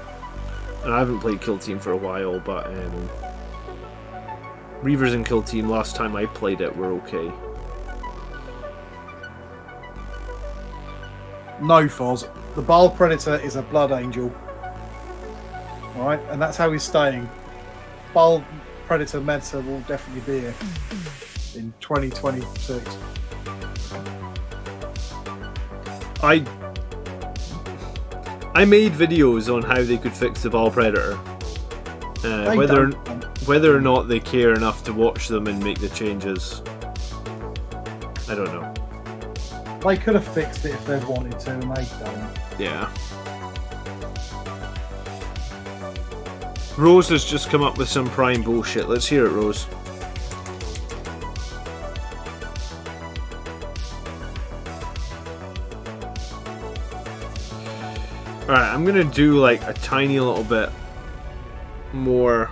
And I haven't played Kill Team for a while, but Reavers and Kill Team, last time I played it, were okay. No, Foz. The Baal Predator is a Blood Angel. Alright, and that's how he's staying. Baal Predator meta will definitely be here in 2026. I made videos on how they could fix the Baal Predator. Whether or not they care enough to watch them and make the changes, I don't know. They could have fixed it if they wanted to, and they don't. Yeah. Rose has just come up with some Prime bullshit. Let's hear it, Rose. Alright, I'm gonna do like a tiny little bit more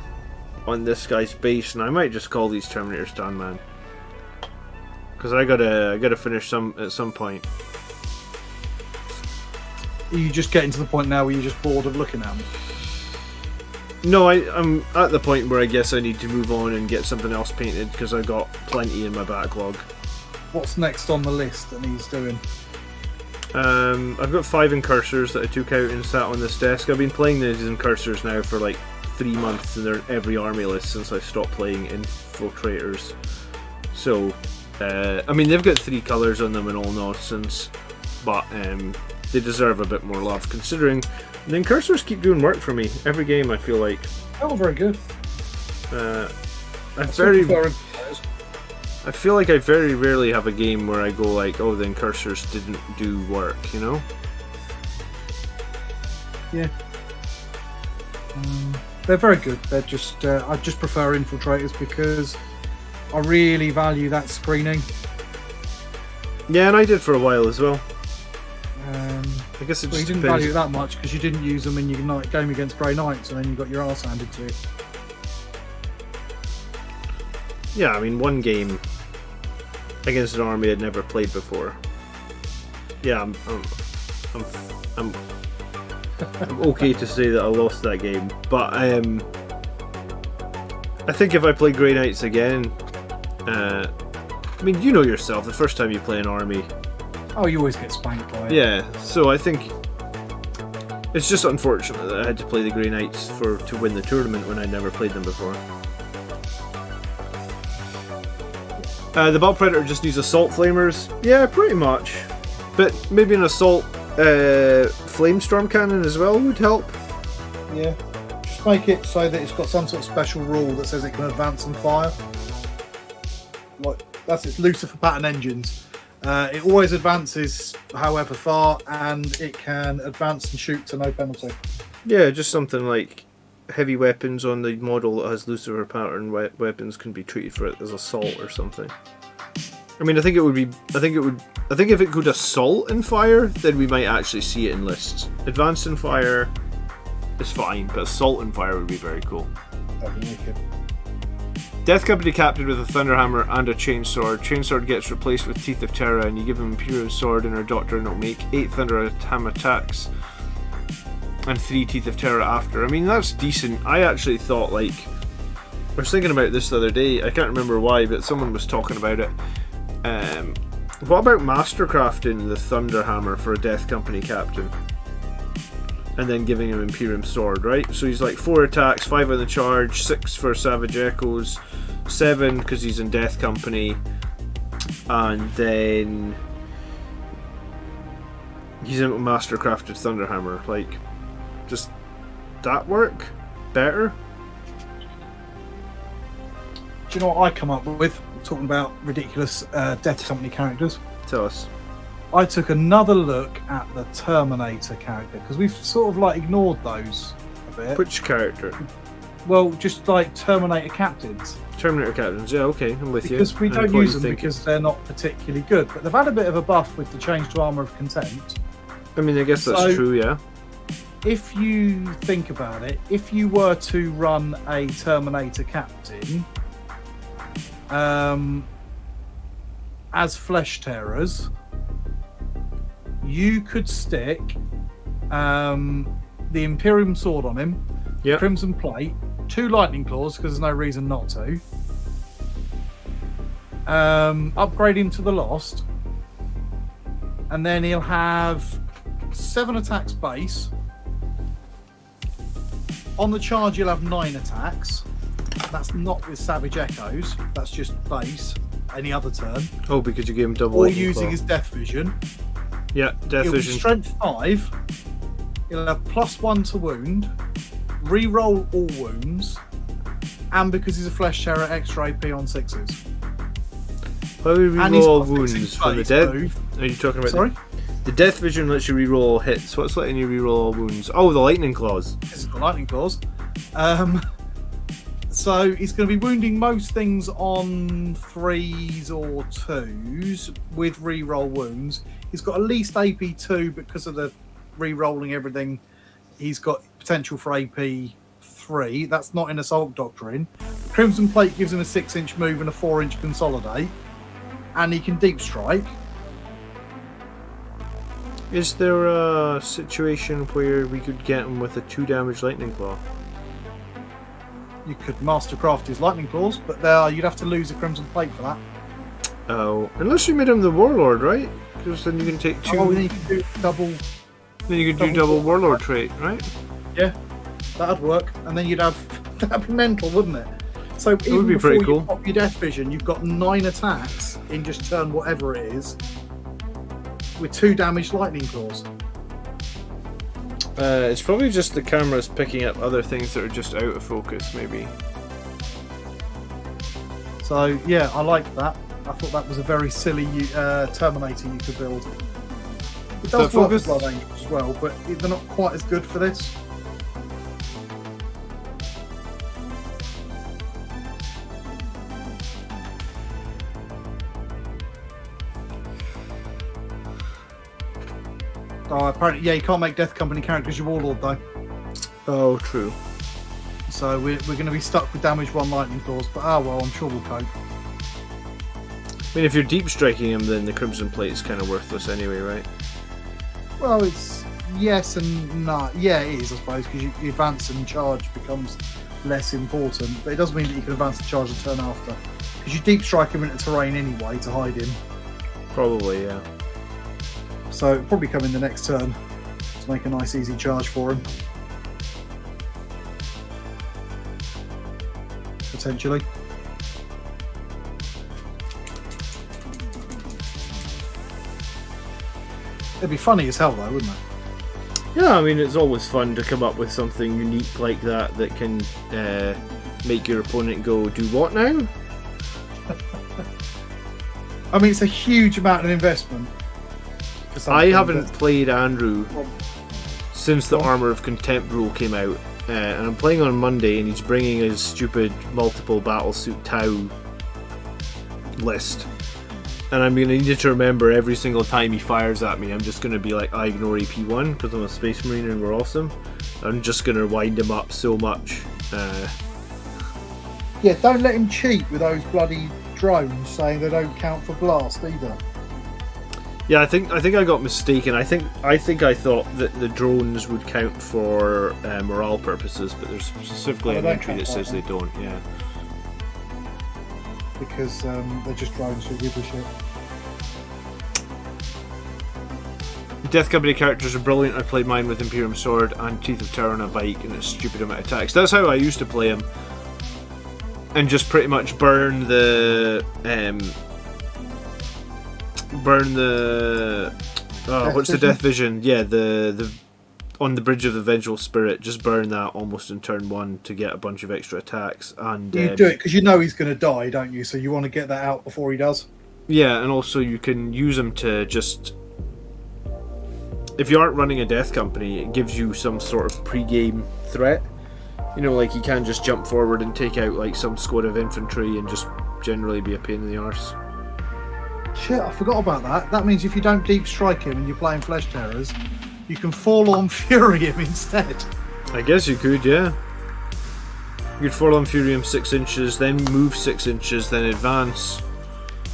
on this guy's base, and I might just call these Terminators done, man. Because I gotta finish at some point. Are you just getting to the point now where you're just bored of looking at them? No, I'm at the point where I guess I need to move on and get something else painted because I got plenty in my backlog. What's next on the list that he's doing? I've got 5 incursors that I took out and sat on this desk. I've been playing these incursors now for like 3 months, and they're every army list since I stopped playing Infiltrators. So, I mean, they've got 3 colours on them and all nonsense, but they deserve a bit more love, considering the incursors keep doing work for me every game. I feel like. Oh, very good. I feel like I very rarely have a game where I go like, oh, the incursors didn't do work, you know? Yeah. They're very good. They're just, I just prefer Infiltrators because I really value that screening. Yeah, and I did for a while as well. I guess it just you didn't depends. value it that much because you didn't use them in your game against Grey Knights, and then you got your arse handed to you. Yeah, I mean, one game against an army I'd never played before. Yeah, I'm okay to say that I lost that game, but I think if I play Grey Knights again, I mean, you know yourself, the first time you play an army. Oh, you always get spanked by it. Yeah, so I think it's just unfortunate that I had to play the Grey Knights to win the tournament when I'd never played them before. The Baal Predator just needs assault flamers. Yeah, pretty much. But maybe an assault flamestorm cannon as well would help. Yeah. Just make it so that it's got some sort of special rule that says it can advance and fire. Like, that's its Lucifer pattern engines. It always advances however far, and it can advance and shoot to no penalty. Yeah, just something like heavy weapons on the model that has Lucifer pattern weapons can be treated for it as assault or something. I mean, I think if it could assault and fire, then we might actually see it in lists. Advance and fire is fine, but assault and fire would be very cool. That'd be wicked. Death Company Captain with a Thunderhammer and a Chainsword. Chainsword gets replaced with Teeth of Terra, and you give him Imperial Sword and her Doctor, and it'll make 8 Thunderhammer attacks and 3 Teeth of Terra after. I mean, that's decent. I actually thought, like, I was thinking about this the other day. I can't remember why, but someone was talking about it. What about mastercrafting the Thunderhammer for a Death Company Captain? And then giving him Imperium Sword, right? So he's like 4 attacks, 5 on the charge, 6 for Savage Echoes, 7 because he's in Death Company, and then he's a mastercrafted Thunderhammer. Like, just that work better? Do you know what I come up with? Talking about ridiculous Death Company characters. Tell us. I took another look at the Terminator character, because we've sort of like ignored those a bit. Which character? Well, just like Terminator captains. Terminator captains, yeah, okay, I'm with you. Because we don't use them because they're not particularly good, but they've had a bit of a buff with the change to Armour of Contempt. I mean, I guess that's true, yeah. If you think about it, if you were to run a Terminator captain as Flesh Terrors, you could stick the Imperium Sword on him, yep. Crimson Plate, 2 Lightning Claws, because there's no reason not to. Upgrade him to the Lost, and then he'll have 7 attacks base. On the charge, you'll have 9 attacks. That's not with Savage Echoes, that's just base, any other turn. Oh, because you gave him double. Or using his Death Vision. Yeah, Death Vision. Be Strength 5. He'll have +1 to wound, re-roll all wounds, and because he's a Flesh Terror, extra AP on 6s. Why would we re-roll all wounds from the dead? Move. Are you talking about? Sorry? The Death Vision lets you re-roll all hits. What's letting you re-roll all wounds? Oh, the Lightning Claws. This is the Lightning Claws. So he's going to be wounding most things on 3s or 2s with re-roll wounds. He's got at least AP 2 because of the re-rolling everything. He's got potential for AP 3. That's not in Assault Doctrine. Crimson Plate gives him a 6-inch move and a 4-inch consolidate. And he can deep strike. Is there a situation where we could get him with a 2 damage Lightning Claw? You could mastercraft his Lightning Claws, but there you'd have to lose a Crimson Plate for that. Oh, unless you made him the Warlord, right? Because then you can take 2. Oh, then you can do double. Then you could do double Warlord trait, right? Yeah, that'd work. And then you'd have that'd be mental, wouldn't it? So it even would be before pretty you cool. pop your Death Vision, you've got 9 attacks in just turn whatever it is, with 2 damaged Lightning Claws. It's probably just the camera's picking up other things that are just out of focus, maybe. So yeah, I like that. I thought that was a very silly Terminator you could build. It does work with Blood Angels as well, but they're not quite as good for this. Oh, apparently, yeah, you can't make Death Company characters your Warlord though. Oh, true. So we're going to be stuck with damage 1 Lightning Claws, but well, I'm sure we'll cope. I mean, if you're deep striking him, then the Crimson Plate is kind of worthless anyway, right? Well, it's yes and no. Yeah, it is, I suppose, because your advance and charge becomes less important, but it does mean that you can advance and charge the turn after. Because you deep strike him into terrain anyway to hide him. Probably, yeah. So it'll probably come in the next turn to make a nice easy charge for him. Potentially. It'd be funny as hell though, wouldn't it? Yeah, I mean, it's always fun to come up with something unique like that that can make your opponent go, do what now? I mean, it's a huge amount of investment. I haven't played Andrew since the Armour of Contempt rule came out, and I'm playing on Monday, and he's bringing his stupid multiple battlesuit Tau list. And I'm going to need to remember every single time he fires at me, I'm just going to be like, I ignore AP1 because I'm a Space Marine and we're awesome. I'm just going to wind him up so much. Yeah, don't let him cheat with those bloody drones saying they don't count for blast either. Yeah, I think I got mistaken. I think I thought that the drones would count for morale purposes, but there's specifically an entry that says they don't. Yeah. Because they're just drones who give a shit. Death Company characters are brilliant. I played mine with Imperium Sword and Teeth of Terror on a bike, and it's stupid amount of attacks. That's how I used to play him, and just pretty much burn the what's the Death Vision? Yeah, the on the Bridge of the Vengeful Spirit. Just burn that almost in turn 1 to get a bunch of extra attacks. And you do it because you know he's going to die, don't you? So you want to get that out before he does. Yeah, and also you can use him to just, if you aren't running a Death Company, it gives you some sort of pre-game threat. You know, like you can just jump forward and take out like some squad of infantry and just generally be a pain in the arse. Shit, I forgot about that. That means if you don't deep strike him and you're playing Flesh Terrors, you can Forlorn Fury him instead. I guess you could, yeah. You could Forlorn Fury him 6 inches, then move 6 inches, then advance.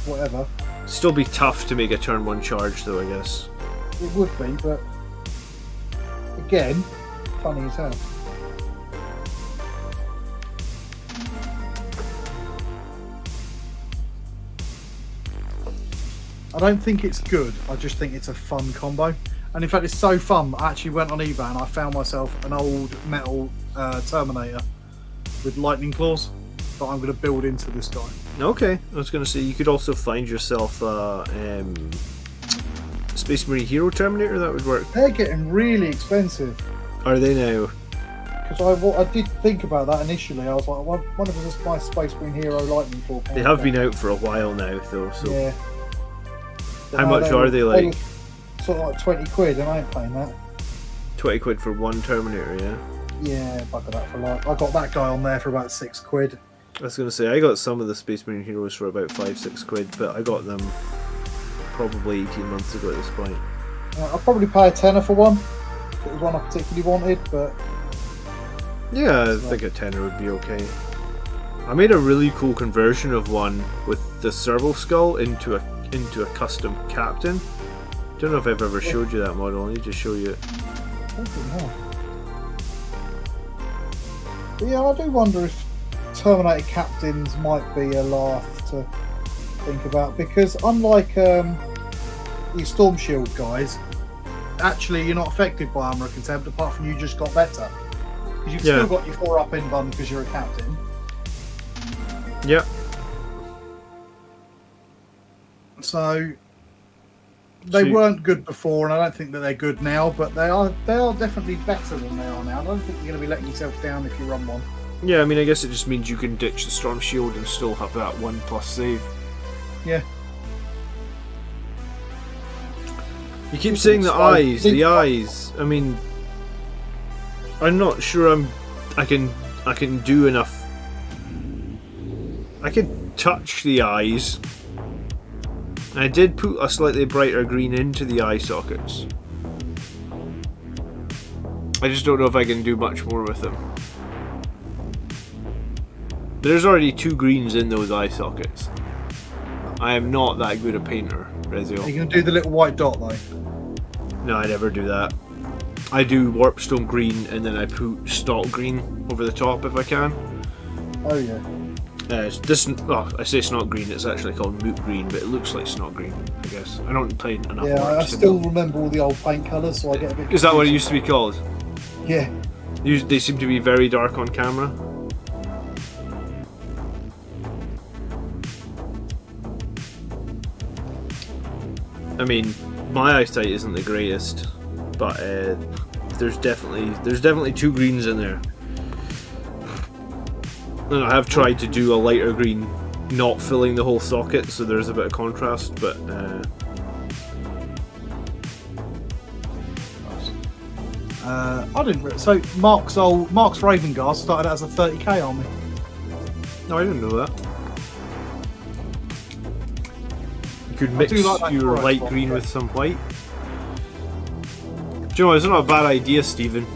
Whatever. Still be tough to make a turn 1 charge though, I guess. It would be, but again, funny as hell. I don't think it's good, I just think it's a fun combo. And in fact it's so fun, I actually went on eBay and I found myself an old metal Terminator with lightning claws that I'm going to build into this guy. Okay, I was going to say you could also find yourself Space Marine Hero Terminator, that would work. They're getting really expensive. Are they now? Because I did think about that initially. I was like, I wonder if it's my Space Marine Hero Lightning Claw. They have been out for a while now though, so... Yeah. How much are they like? Sort of like 20 quid, and I ain't paying that. 20 quid for one Terminator, yeah? Yeah, bugger that for like. I got that guy on there for about 6 quid. I was going to say, I got some of the Space Marine Heroes for about 5-6 quid, but I got them probably 18 months ago at this point. I'll probably pay a tenner for one. If it was one I particularly wanted, but... Yeah, I think a tenner would be okay. I made a really cool conversion of one with the servo skull into a custom captain. Don't know if I've ever showed you that model. I need to show you it. But yeah, I do wonder if Terminator captains might be a laugh to think about, because unlike these Storm Shield guys, actually you're not affected by Armour of Contempt apart from you just got better. Because you've still got your 4-up in bun because you're a captain. Yep. So they weren't good before, and I don't think that they're good now, but they are definitely better than they are now. I don't think you're going to be letting yourself down if you run one. Yeah, I mean, I guess it just means you can ditch the Storm Shield and still have that 1+ save. Yeah. You keep saying the eyes. I mean, I'm not sure I can do enough. I can touch the eyes. I did put a slightly brighter green into the eye sockets. I just don't know if I can do much more with them. There's already 2 greens in those eye sockets. I am not that good a painter, Rezio. Are you going to do the little white dot though? No, I never do that. I do Warpstone green and then I put Stalk green over the top if I can. Oh yeah. I say snot green, it's actually called moot green, but it looks like snot green, I guess. I don't play enough. Yeah, I still remember all the old paint colours, so I get a bit confused. Is that what it used to be called? Yeah. They seem to be very dark on camera. I mean, my eyesight isn't the greatest, but there's definitely 2 greens in there. And I have tried to do a lighter green not filling the whole socket, so there's a bit of contrast, but I didn't. So Mark's Raven Guard started out as a 30k army. no, I didn't know that. You could mix like your light green with some white. Do you know, it's not a bad idea, Stephen.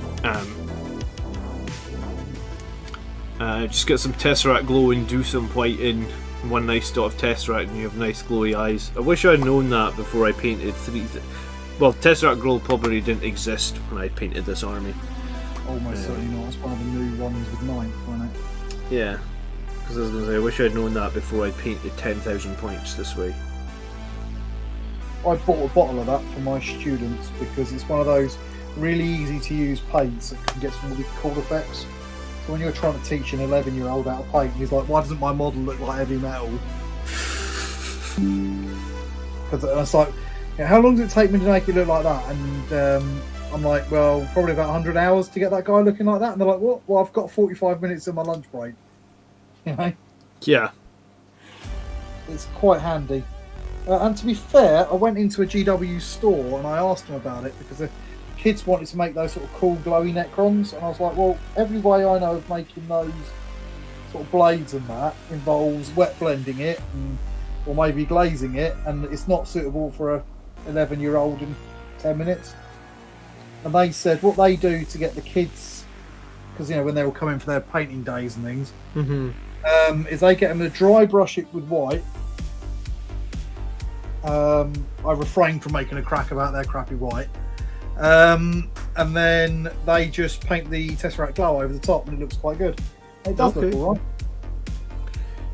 Just get some Tesseract glow and do some white in one nice dot of Tesseract and you have nice glowy eyes. I wish I'd known that before I painted well, Tesseract glow probably didn't exist when I painted this army. Almost certainly not. It's one of the new ones with 9th, wasn't it? Yeah, because I was going to say, I wish I'd known that before I painted 10,000 points this way. I bought a bottle of that for my students because it's one of those really easy to use paints that can get some really cool effects. So when you're trying to teach an 11-year-old how to paint, he's like, why doesn't my model look like heavy metal? Because it's like, how long does it take me to make it look like that? And I'm like, well, probably about 100 hours to get that guy looking like that. And they're like, what? Well, I've got 45 minutes in my lunch break. You know? Yeah. It's quite handy. And to be fair, I went into a GW store and I asked them about it because the kids wanted to make those sort of cool glowy Necrons. And I was like, well, every way I know of making those sort of blades and that involves wet blending it or maybe glazing it. And it's not suitable for a 11-year-old in 10 minutes. And they said what they do to get the kids, because when they all come in for their painting days and things, is they get them to dry brush it with white. I refrained from making a crack about their crappy white, and then they just paint the Tesseract glow over the top and it looks quite good. It does look alright.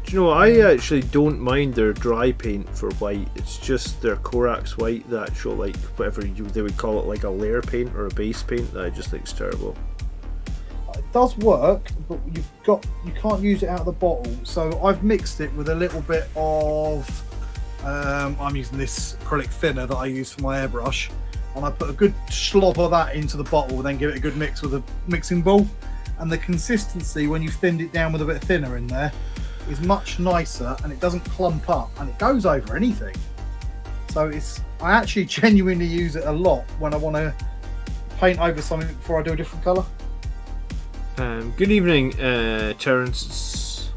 Do you know, I actually don't mind their dry paint for white. It's just their Corax white, the actual, like, whatever they would call it, like a layer paint or a base paint, that I just think is terrible. It does work, but you can't use it out of the bottle. So I've mixed it with a little bit of I'm using this acrylic thinner that I use for my airbrush, and I put a good slob of that into the bottle and then give it a good mix with a mixing bowl. And the consistency when you've thinned it down with a bit of thinner in there is much nicer, and it doesn't clump up, and it goes over anything. So I actually genuinely use it a lot when I want to paint over something before I do a different colour. Good evening, Terence.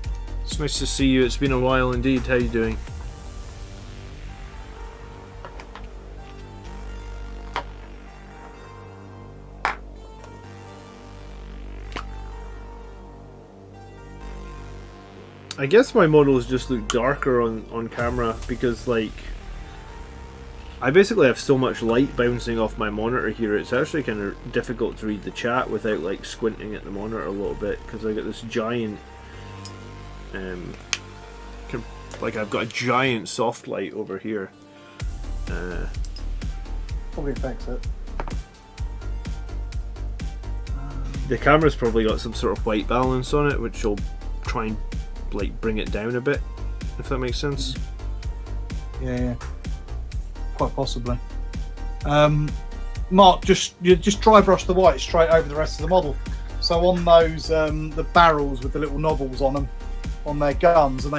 It's nice to see you. It's been a while indeed. How are you doing? I guess my models just look darker on camera because, like, I basically have so much light bouncing off my monitor here, it's actually kind of difficult to read the chat without, like, squinting at the monitor a little bit, because I got this giant, like, I've got a giant soft light over here. Probably affects it. The camera's probably got some sort of white balance on it, which will try and, like, bring it down a bit, if that makes sense. Yeah, quite possibly. Mark, just dry brush the white straight over the rest of the model. So on those the barrels with the little nozzles on them, on their guns, and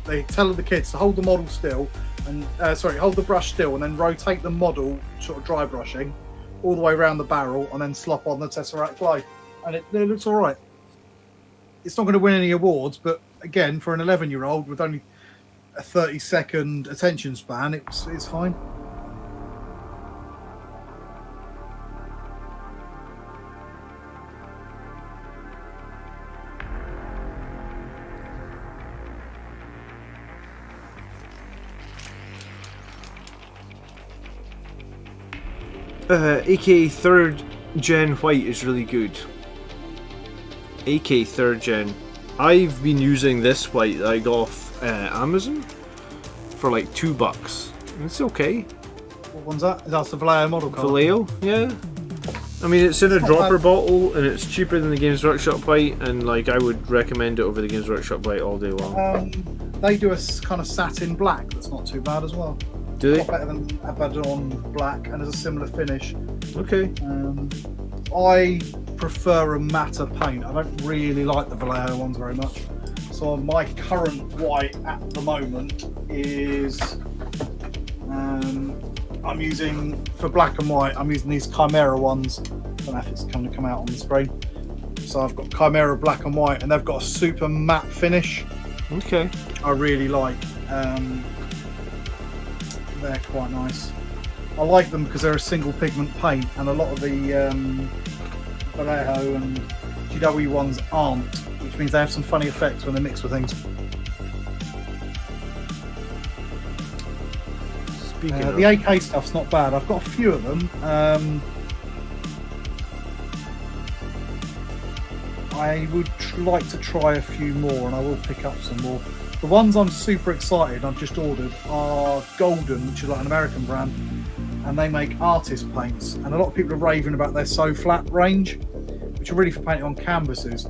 they tell the kids to hold the model still and hold the brush still, and then rotate the model, sort of dry brushing, all the way around the barrel, and then slop on the Tesseract clay, and it looks all right. It's not going to win any awards, but again, for an 11-year-old with only a 30-second attention span, it's fine. AK 3rd Gen White is really good. AK 3rd Gen. I've been using this white that I got off Amazon for like $2. It's okay. What one's that? That's the Vallejo model card. Vallejo, yeah. I mean, it's in a dropper bottle and it's cheaper than the Games Workshop white, and like I would recommend it over the Games Workshop white all day long. They do a kind of satin black that's not too bad as well. Do they? A lot better than Abaddon black, and there's a similar finish. Okay. I prefer a matte paint. I don't really like the Vallejo ones very much. So my current white at the moment is I'm using, for black and white, I'm using these Chimera ones. I don't know if it's going to come out on the screen. So I've got Chimera black and white, and they've got a super matte finish. Okay. Which I really like. They're quite nice. I like them because they're a single pigment paint, and a lot of the Vallejo and GW ones aren't, which means they have some funny effects when they mix with things. The AK stuff's not bad. I've got a few of them. I would like to try a few more, and I will pick up some more. The ones I'm super excited, I've just ordered, are Golden, which is like an American brand, and they make artist paints. And a lot of people are raving about their So Flat range, which are really for painting on canvases.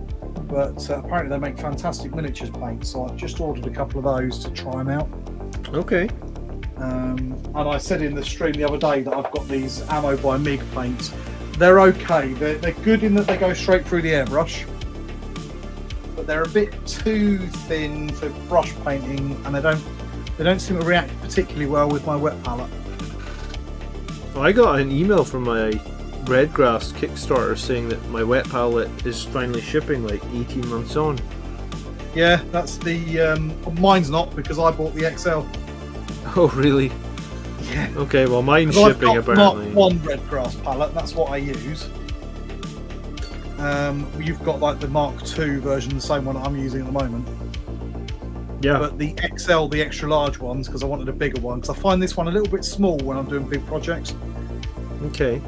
But apparently they make fantastic miniatures paints, so I've just ordered a couple of those to try them out. Okay. And I said in the stream the other day that I've got these Ammo by MiG paints. They're okay. They're good in that they go straight through the airbrush, but they're a bit too thin for brush painting, and they don't seem to react particularly well with my wet palette. I got an email from my Redgrass Kickstarter saying that my wet palette is finally shipping, like 18 months on. Yeah, that's the mine's not, because I bought the XL. Oh, really? Yeah. Okay, well, mine's I've shipping got apparently. Not one Redgrass palette, that's what I use. You've got like the Mark II version, the same one I'm using at the moment. Yeah. But the XL, the extra large ones, because I wanted a bigger one, because I find this one a little bit small when I'm doing big projects. Okay.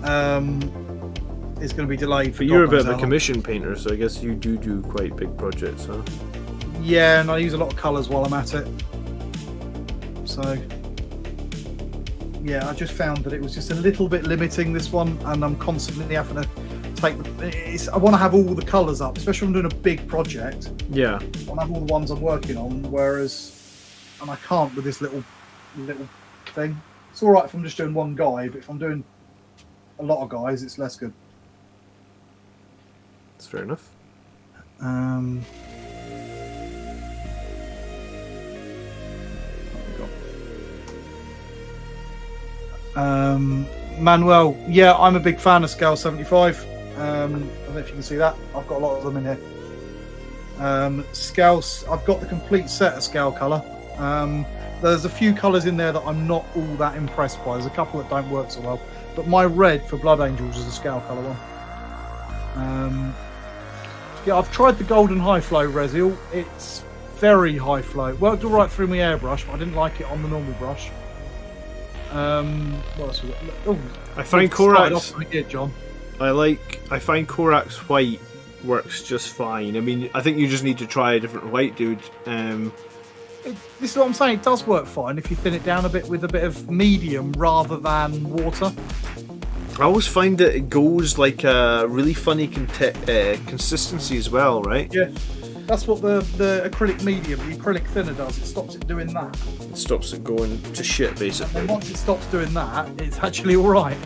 It's going to be delayed. But you're a bit of a commission painter, so I guess you do quite big projects, huh? Yeah, and I use a lot of colours while I'm at it. So, yeah, I just found that it was just a little bit limiting, this one, and I'm constantly having to take I want to have all the colours up, especially when I'm doing a big project. Yeah. I want to have all the ones I'm working on, and I can't with this little thing. It's alright if I'm just doing one guy, but if I'm doing a lot of guys, it's less good. That's fair enough. Manuel, yeah, I'm a big fan of Scale 75. I don't know if you can see that. I've got a lot of them in here. Scales, I've got the complete set of scale colour. There's a few colours in there that I'm not all that impressed by. There's a couple that don't work so well. But my red for Blood Angels is a scale colour one. Yeah, I've tried the Golden High Flow Resil. It's very high flow. It worked all right through my airbrush, but I didn't like it on the normal brush. What else we got? Oh, I find Korax. Here, John. I find Korax white works just fine. I mean, I think you just need to try a different white, dude. This is what I'm saying. It does work fine if you thin it down a bit with a bit of medium rather than water. I always find that it goes like a really funny consistency as well, right? Yeah, that's what the acrylic medium, the acrylic thinner does. It stops it doing that. It stops it going to shit, basically. And then once it stops doing that, it's actually all right.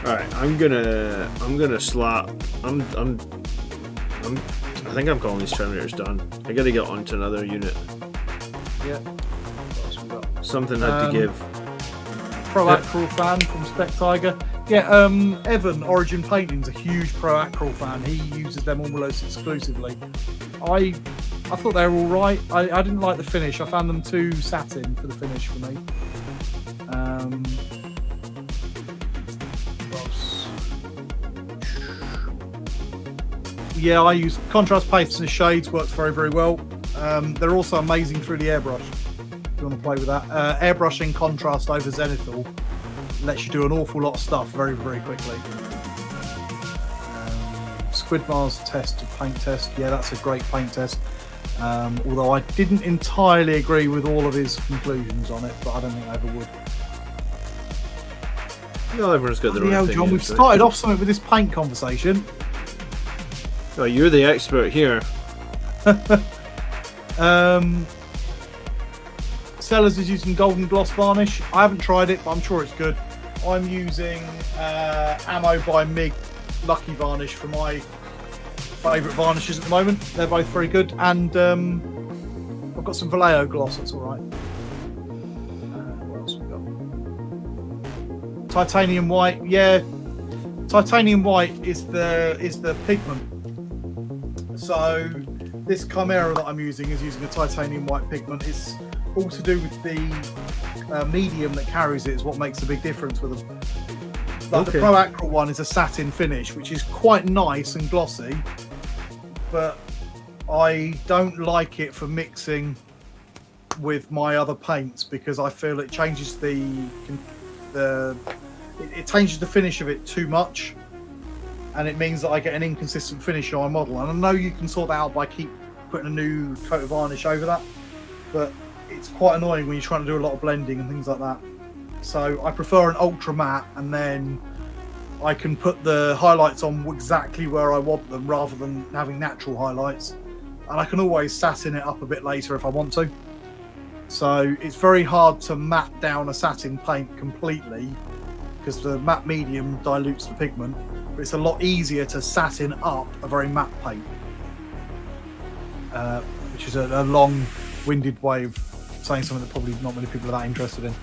All right, I'm gonna slap. I think I'm calling these Terminators done. I gotta get onto another unit. Yeah. Something had to give. Pro Acryl fan from Spec Tiger. Yeah, Evan, Origin Painting's a huge Pro Acryl fan. He uses them almost exclusively. I thought they were all right. I didn't like the finish. I found them too satin for the finish for me. Yeah, I use contrast pastes and shades. Works very, very well. They're also amazing through the airbrush. If you want to play with that, airbrushing contrast over zenithal lets you do an awful lot of stuff very, very quickly. Squidmar's paint test. Yeah, that's a great paint test. Although I didn't entirely agree with all of his conclusions on it, but I don't think I ever would. No, everyone's got their own opinions, John, we've started off something with this paint conversation. Oh, you're the expert here. Sellers is using golden gloss varnish. I haven't tried it, but I'm sure it's good. I'm using Ammo by MiG Lucky Varnish for my favourite varnishes at the moment. They're both very good, and I've got some Vallejo gloss. That's all right. What else we got? Titanium white. Yeah, titanium white is the pigment. So this Chimera that I'm using is using a titanium white pigment. It's all to do with the medium that carries it is what makes a big difference with them. Like the Pro Acryl one is a satin finish, which is quite nice and glossy, but I don't like it for mixing with my other paints because I feel it changes it changes the finish of it too much, and it means that I get an inconsistent finish on my model. And I know you can sort that out by keep putting a new coat of varnish over that, but it's quite annoying when you're trying to do a lot of blending and things like that. So I prefer an ultra matte, and then I can put the highlights on exactly where I want them rather than having natural highlights. And I can always satin it up a bit later if I want to. So it's very hard to matte down a satin paint completely because the matte medium dilutes the pigment, but it's a lot easier to satin up a very matte paint, which is a long-winded way of saying something that probably not many people are that interested in.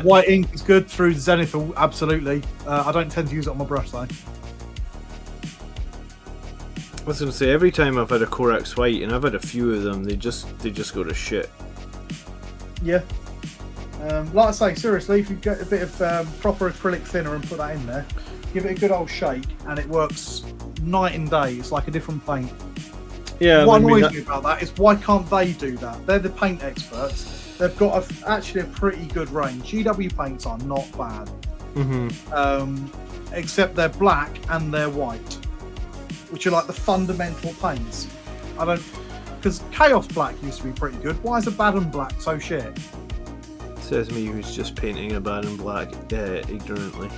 White ink is good through Zenithal, absolutely. I don't tend to use it on my brush though. I was going to say, every time I've had a Corax white, and I've had a few of them, they just go to shit. Yeah. Like I say, seriously, if you get a bit of proper acrylic thinner and put that in there, give it a good old shake, and it works night and day. It's like a different paint. Yeah. What annoys me about that is why can't they do that? They're the paint experts. They've got actually a pretty good range. GW paints are not bad, except they're black and they're white, which are like the fundamental paints. Because Chaos Black used to be pretty good. Why is a Baden Black so shit? Says me who's just painting a Baden Black ignorantly.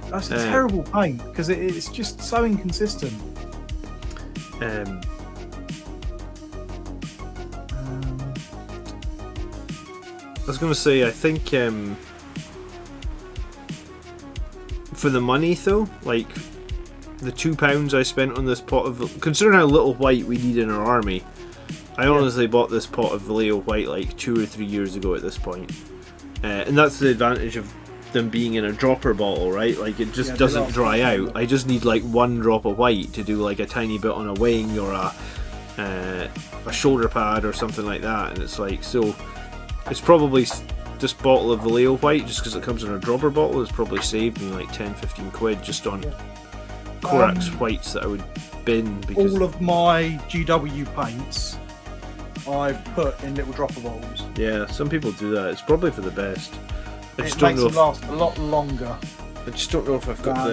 That's a terrible paint because it's just so inconsistent. I was going to say, I think for the money though, like the £2 I spent on this pot of, considering how little white we need in our army, I honestly bought this pot of Vallejo white like 2 or 3 years ago at this point. And that's the advantage of them being in a dropper bottle, right? Like it just doesn't dry out. I just need like 1 drop of white to do like a tiny bit on a wing or a shoulder pad or something like that, and it's like, so it's probably this bottle of Vallejo white, just because it comes in a dropper bottle, has probably saved me like 10-15 quid just on Corax whites that I would bin. Because all of my GW paints I've put in little dropper bottles. Yeah, some people do that. It's probably for the best. I just It don't makes know them last a lot longer. I just don't know if I've got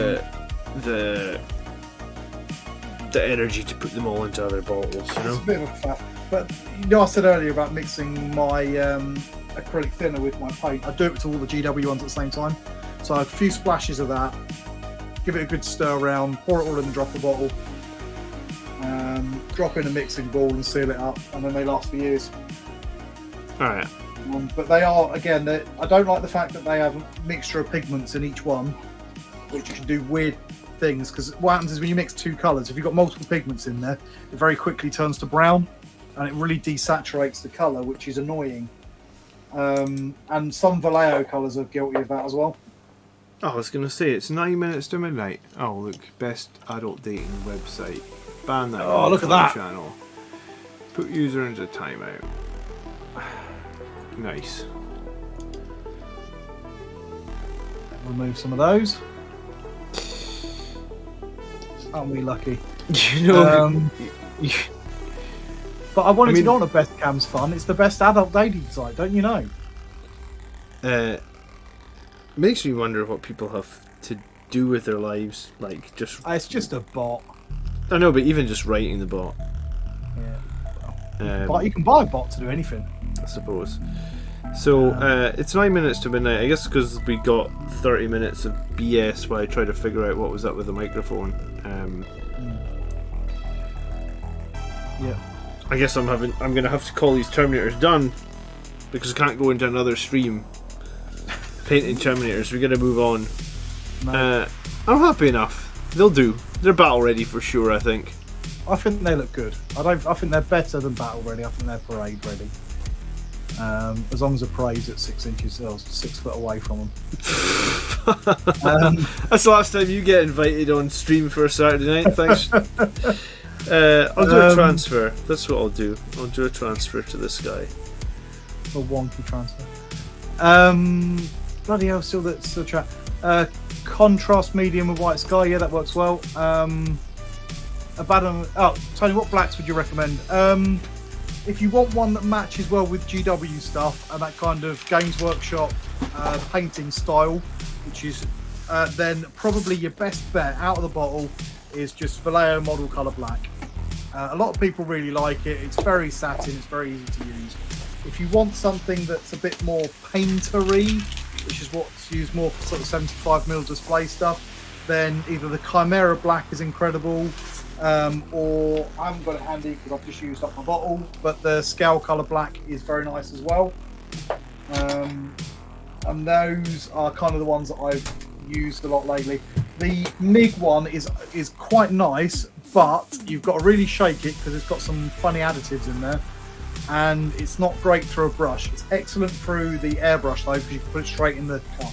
the energy to put them all into other bottles, you know? It's a bit of a faff. But you know, I said earlier about mixing my acrylic thinner with my paint. I do it to all the GW ones at the same time. So a few splashes of that, give it a good stir around, pour it all in the dropper bottle, drop in a mixing ball and seal it up, and then they last for years. Alright. But they are, again, I don't like the fact that they have a mixture of pigments in each one, which can do weird things, because what happens is when you mix 2 colours, if you've got multiple pigments in there, it very quickly turns to brown, and it really desaturates the colour, which is annoying. And some Vallejo colours are guilty of that as well. Oh, I was going to say, it's 9 minutes to midnight. Oh, look, best adult dating website. Ban that. Oh, look at that. Channel. Put user into timeout. Nice. Remove some of those. Aren't we lucky? You know, but I wanted to go on a Best Cam's Fun. It's the best adult dating site, don't you know? Makes me wonder what people have to do with their lives. Like, just. It's just a bot. I know, but even just writing the bot. Yeah. But you can buy a bot to do anything, I suppose. So it's 9 minutes to midnight. I guess because we got 30 minutes of BS while I tried to figure out what was up with the microphone. Yeah. I guess I'm gonna have to call these Terminators done because I can't go into another stream painting Terminators. We gotta move on. No. I'm happy enough. They'll do. They're battle ready for sure, I think. I think they look good. I think they're better than battle ready. I think they're parade ready. As long as the parade's at 6 inches or 6 foot away from them. That's the last time you get invited on stream for a Saturday night. Thanks. I'll do a transfer. That's what I'll do. I'll do a transfer to this guy. A wonky transfer. Bloody hell, still the chat. Contrast medium with white sky. Yeah, that works well. Tony, what blacks would you recommend? If you want one that matches well with GW stuff and that kind of Games Workshop painting style, which is then probably your best bet out of the bottle is just Vallejo model colour black. A lot of people really like it. It's very satin. It's very easy to use. If you want something that's a bit more paintery, which is what's used more for sort of 75mm display stuff, then either the Chimera black is incredible, or I haven't got it handy because I've just used up my bottle, but the scale colour black is very nice as well. And those are kind of the ones that I've used a lot lately. The MIG one is quite nice, but you've got to really shake it because it's got some funny additives in there, and it's not great through a brush. It's excellent through the airbrush though, because you can put it straight in the cup.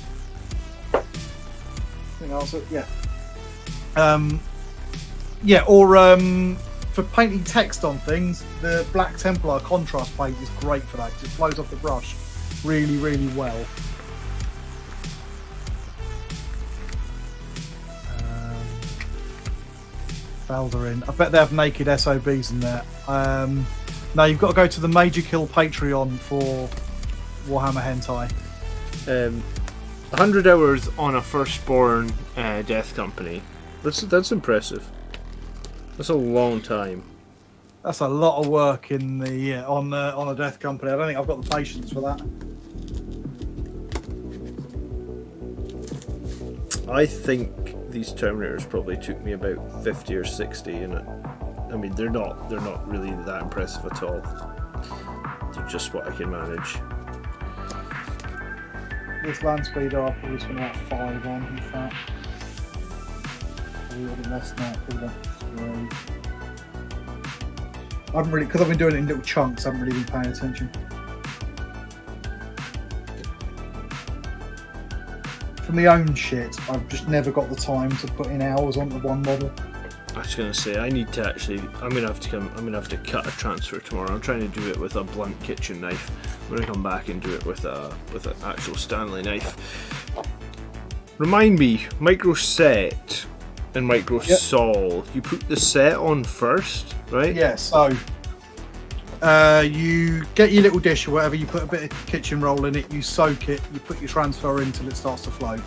For painting text on things, the Black Templar contrast paint is great for that because it flows off the brush really, really well. Valderin. I bet they have naked SOBs in there. No, you've got to go to the Major Kill Patreon for Warhammer Hentai. 100 hours on a Firstborn Death Company. That's impressive. That's a long time. That's a lot of work in the on a Death Company. I don't think I've got the patience for that. I think these Terminators probably took me about 50 or 60, and I mean they're not really that impressive at all. They're just what I can manage. This land speed I'll probably spend about 5 on, in fact. Probably a little bit less than that, probably about 3. I haven't really, because I've been doing it in little chunks, I haven't really been paying attention. For my own shit, I've just never got the time to put in hours onto one model. I was gonna say I need to actually. I'm gonna have to cut a transfer tomorrow. I'm trying to do it with a blunt kitchen knife. I'm gonna come back and do it with an actual Stanley knife. Remind me, micro set and micro sol. You put the set on first, right? Yeah. So you get your little dish or whatever. You put a bit of kitchen roll in it. You soak it. You put your transfer in till it starts to flow.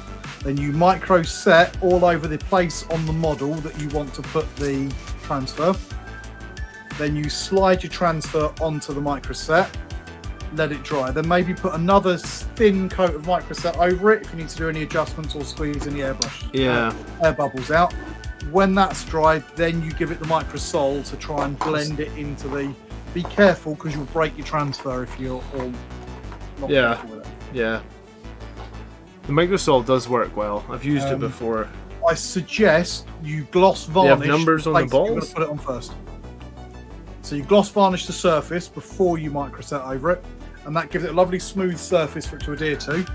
Then you micro set all over the place on the model that you want to put the transfer. Then you slide your transfer onto the micro set, let it dry. Then maybe put another thin coat of micro set over it if you need to do any adjustments or squeeze any airbrush, air bubbles out. When that's dried, then you give it the micro sol to try and blend it into the. Be careful because you'll break your transfer if you're all not careful with it. Yeah. The microsol does work well. I've used it before. I suggest you gloss varnish. You have numbers on the balls? You're going to put it on first. So you gloss varnish the surface before you microset over it, and that gives it a lovely smooth surface for it to adhere to.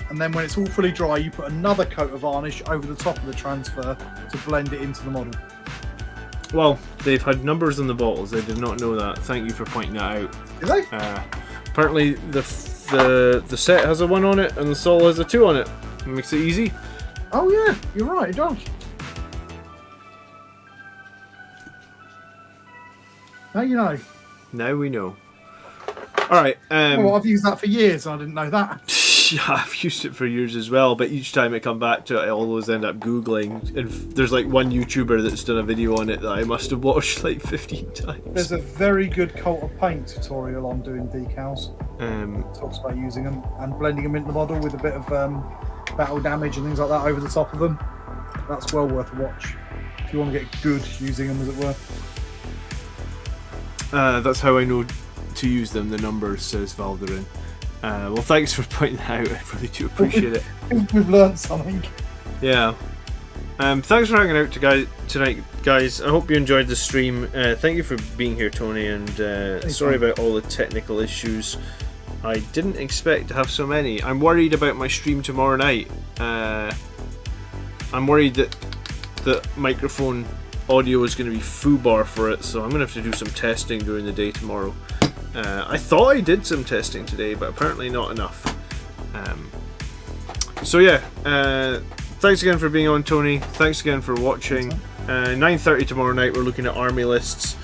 And then when it's all fully dry, you put another coat of varnish over the top of the transfer to blend it into the model. Well, they've had numbers on the bottles. They did not know that. Thank you for pointing that out. Did they? Apparently the set has a 1 on it and the sol has a 2 on it. It makes it easy. Oh yeah, you're right, it does. Now you know. Now we know. Alright. Well, I've used that for years and I didn't know that. Yeah, I've used it for years as well, but each time I come back to it, I always end up Googling, and there's like one YouTuber that's done a video on it that I must have watched like 15 times. There's a very good coat of paint tutorial on doing decals. It talks about using them and blending them into the model with a bit of battle damage and things like that over the top of them. That's well worth a watch if you want to get good using them, as it were. That's how I know to use them, the numbers, says Valderin. Well, thanks for pointing that out. I really do appreciate it. We've learned something. Yeah. Thanks for hanging out tonight, guys. I hope you enjoyed the stream. Thank you for being here, Tony, and sorry about all the technical issues. I didn't expect to have so many. I'm worried about my stream tomorrow night. I'm worried that the microphone audio is going to be foobar for it, so I'm going to have to do some testing during the day tomorrow. I thought I did some testing today, but apparently not enough. So yeah, thanks again for being on, Tony. Thanks again for watching. 9:30 tomorrow night, we're looking at army lists.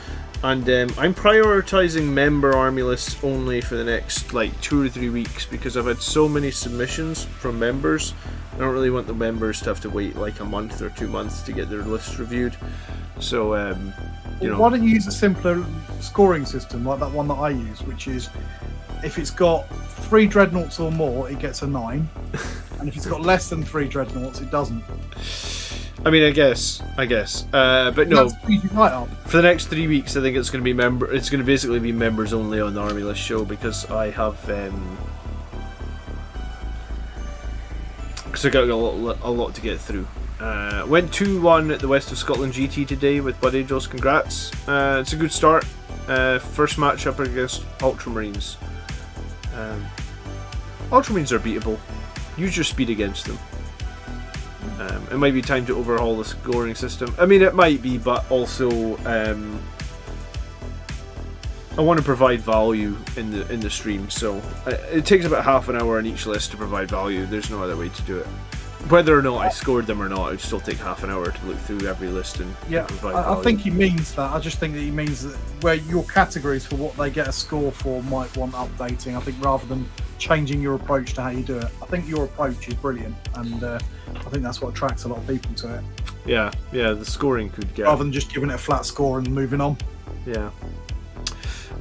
And I'm prioritising member army lists only for the next like 2 or 3 weeks because I've had so many submissions from members. I don't really want the members to have to wait like a month or 2 months to get their lists reviewed. So, you know. Why don't you use a simpler scoring system like that one that I use, which is if it's got 3 dreadnoughts or more, it gets a 9, and if it's got less than 3 dreadnoughts, it doesn't. I mean, I guess. But no. Right up. For the next 3 weeks, I think it's going to be It's going to basically be members only on the Army List show because I have. Because I got a lot to get through. Went 2-1 at the West of Scotland GT today with Bud Angels. Congrats. It's a good start. First match up against Ultramarines. Ultramarines are beatable. Use your speed against them. It might be time to overhaul the scoring system. I mean, it might be, but also I want to provide value in the stream. So it takes about half an hour on each list to provide value. There's no other way to do it. Whether or not I scored them or not, it would still take half an hour to look through every list and provide value. I think he means that. I just think that he means that where your categories for what they get a score for might want updating. I think rather than changing your approach to how you do it. I think your approach is brilliant, and I think that's what attracts a lot of people to it. Yeah, the scoring could get... Rather than just giving it a flat score and moving on. Yeah.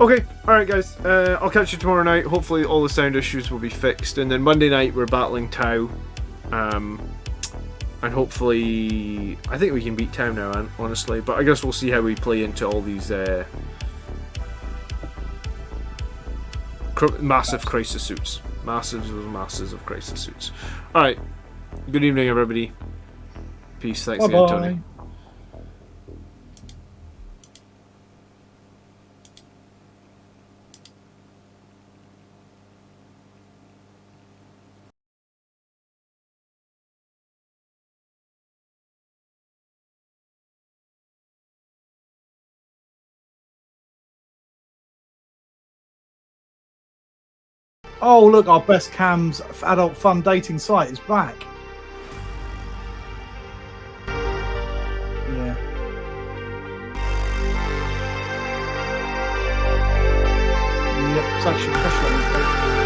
Okay, alright guys, I'll catch you tomorrow night. Hopefully all the sound issues will be fixed, and then Monday night we're battling Tau. And hopefully... I think we can beat Tau now, honestly, but I guess we'll see how we play into all these... massive crisis suits. Masses of crisis suits. Alright. Good evening, everybody. Peace. Thanks again, Tony. Oh, look, our best cams adult fun dating site is back. Yeah. Yep, such a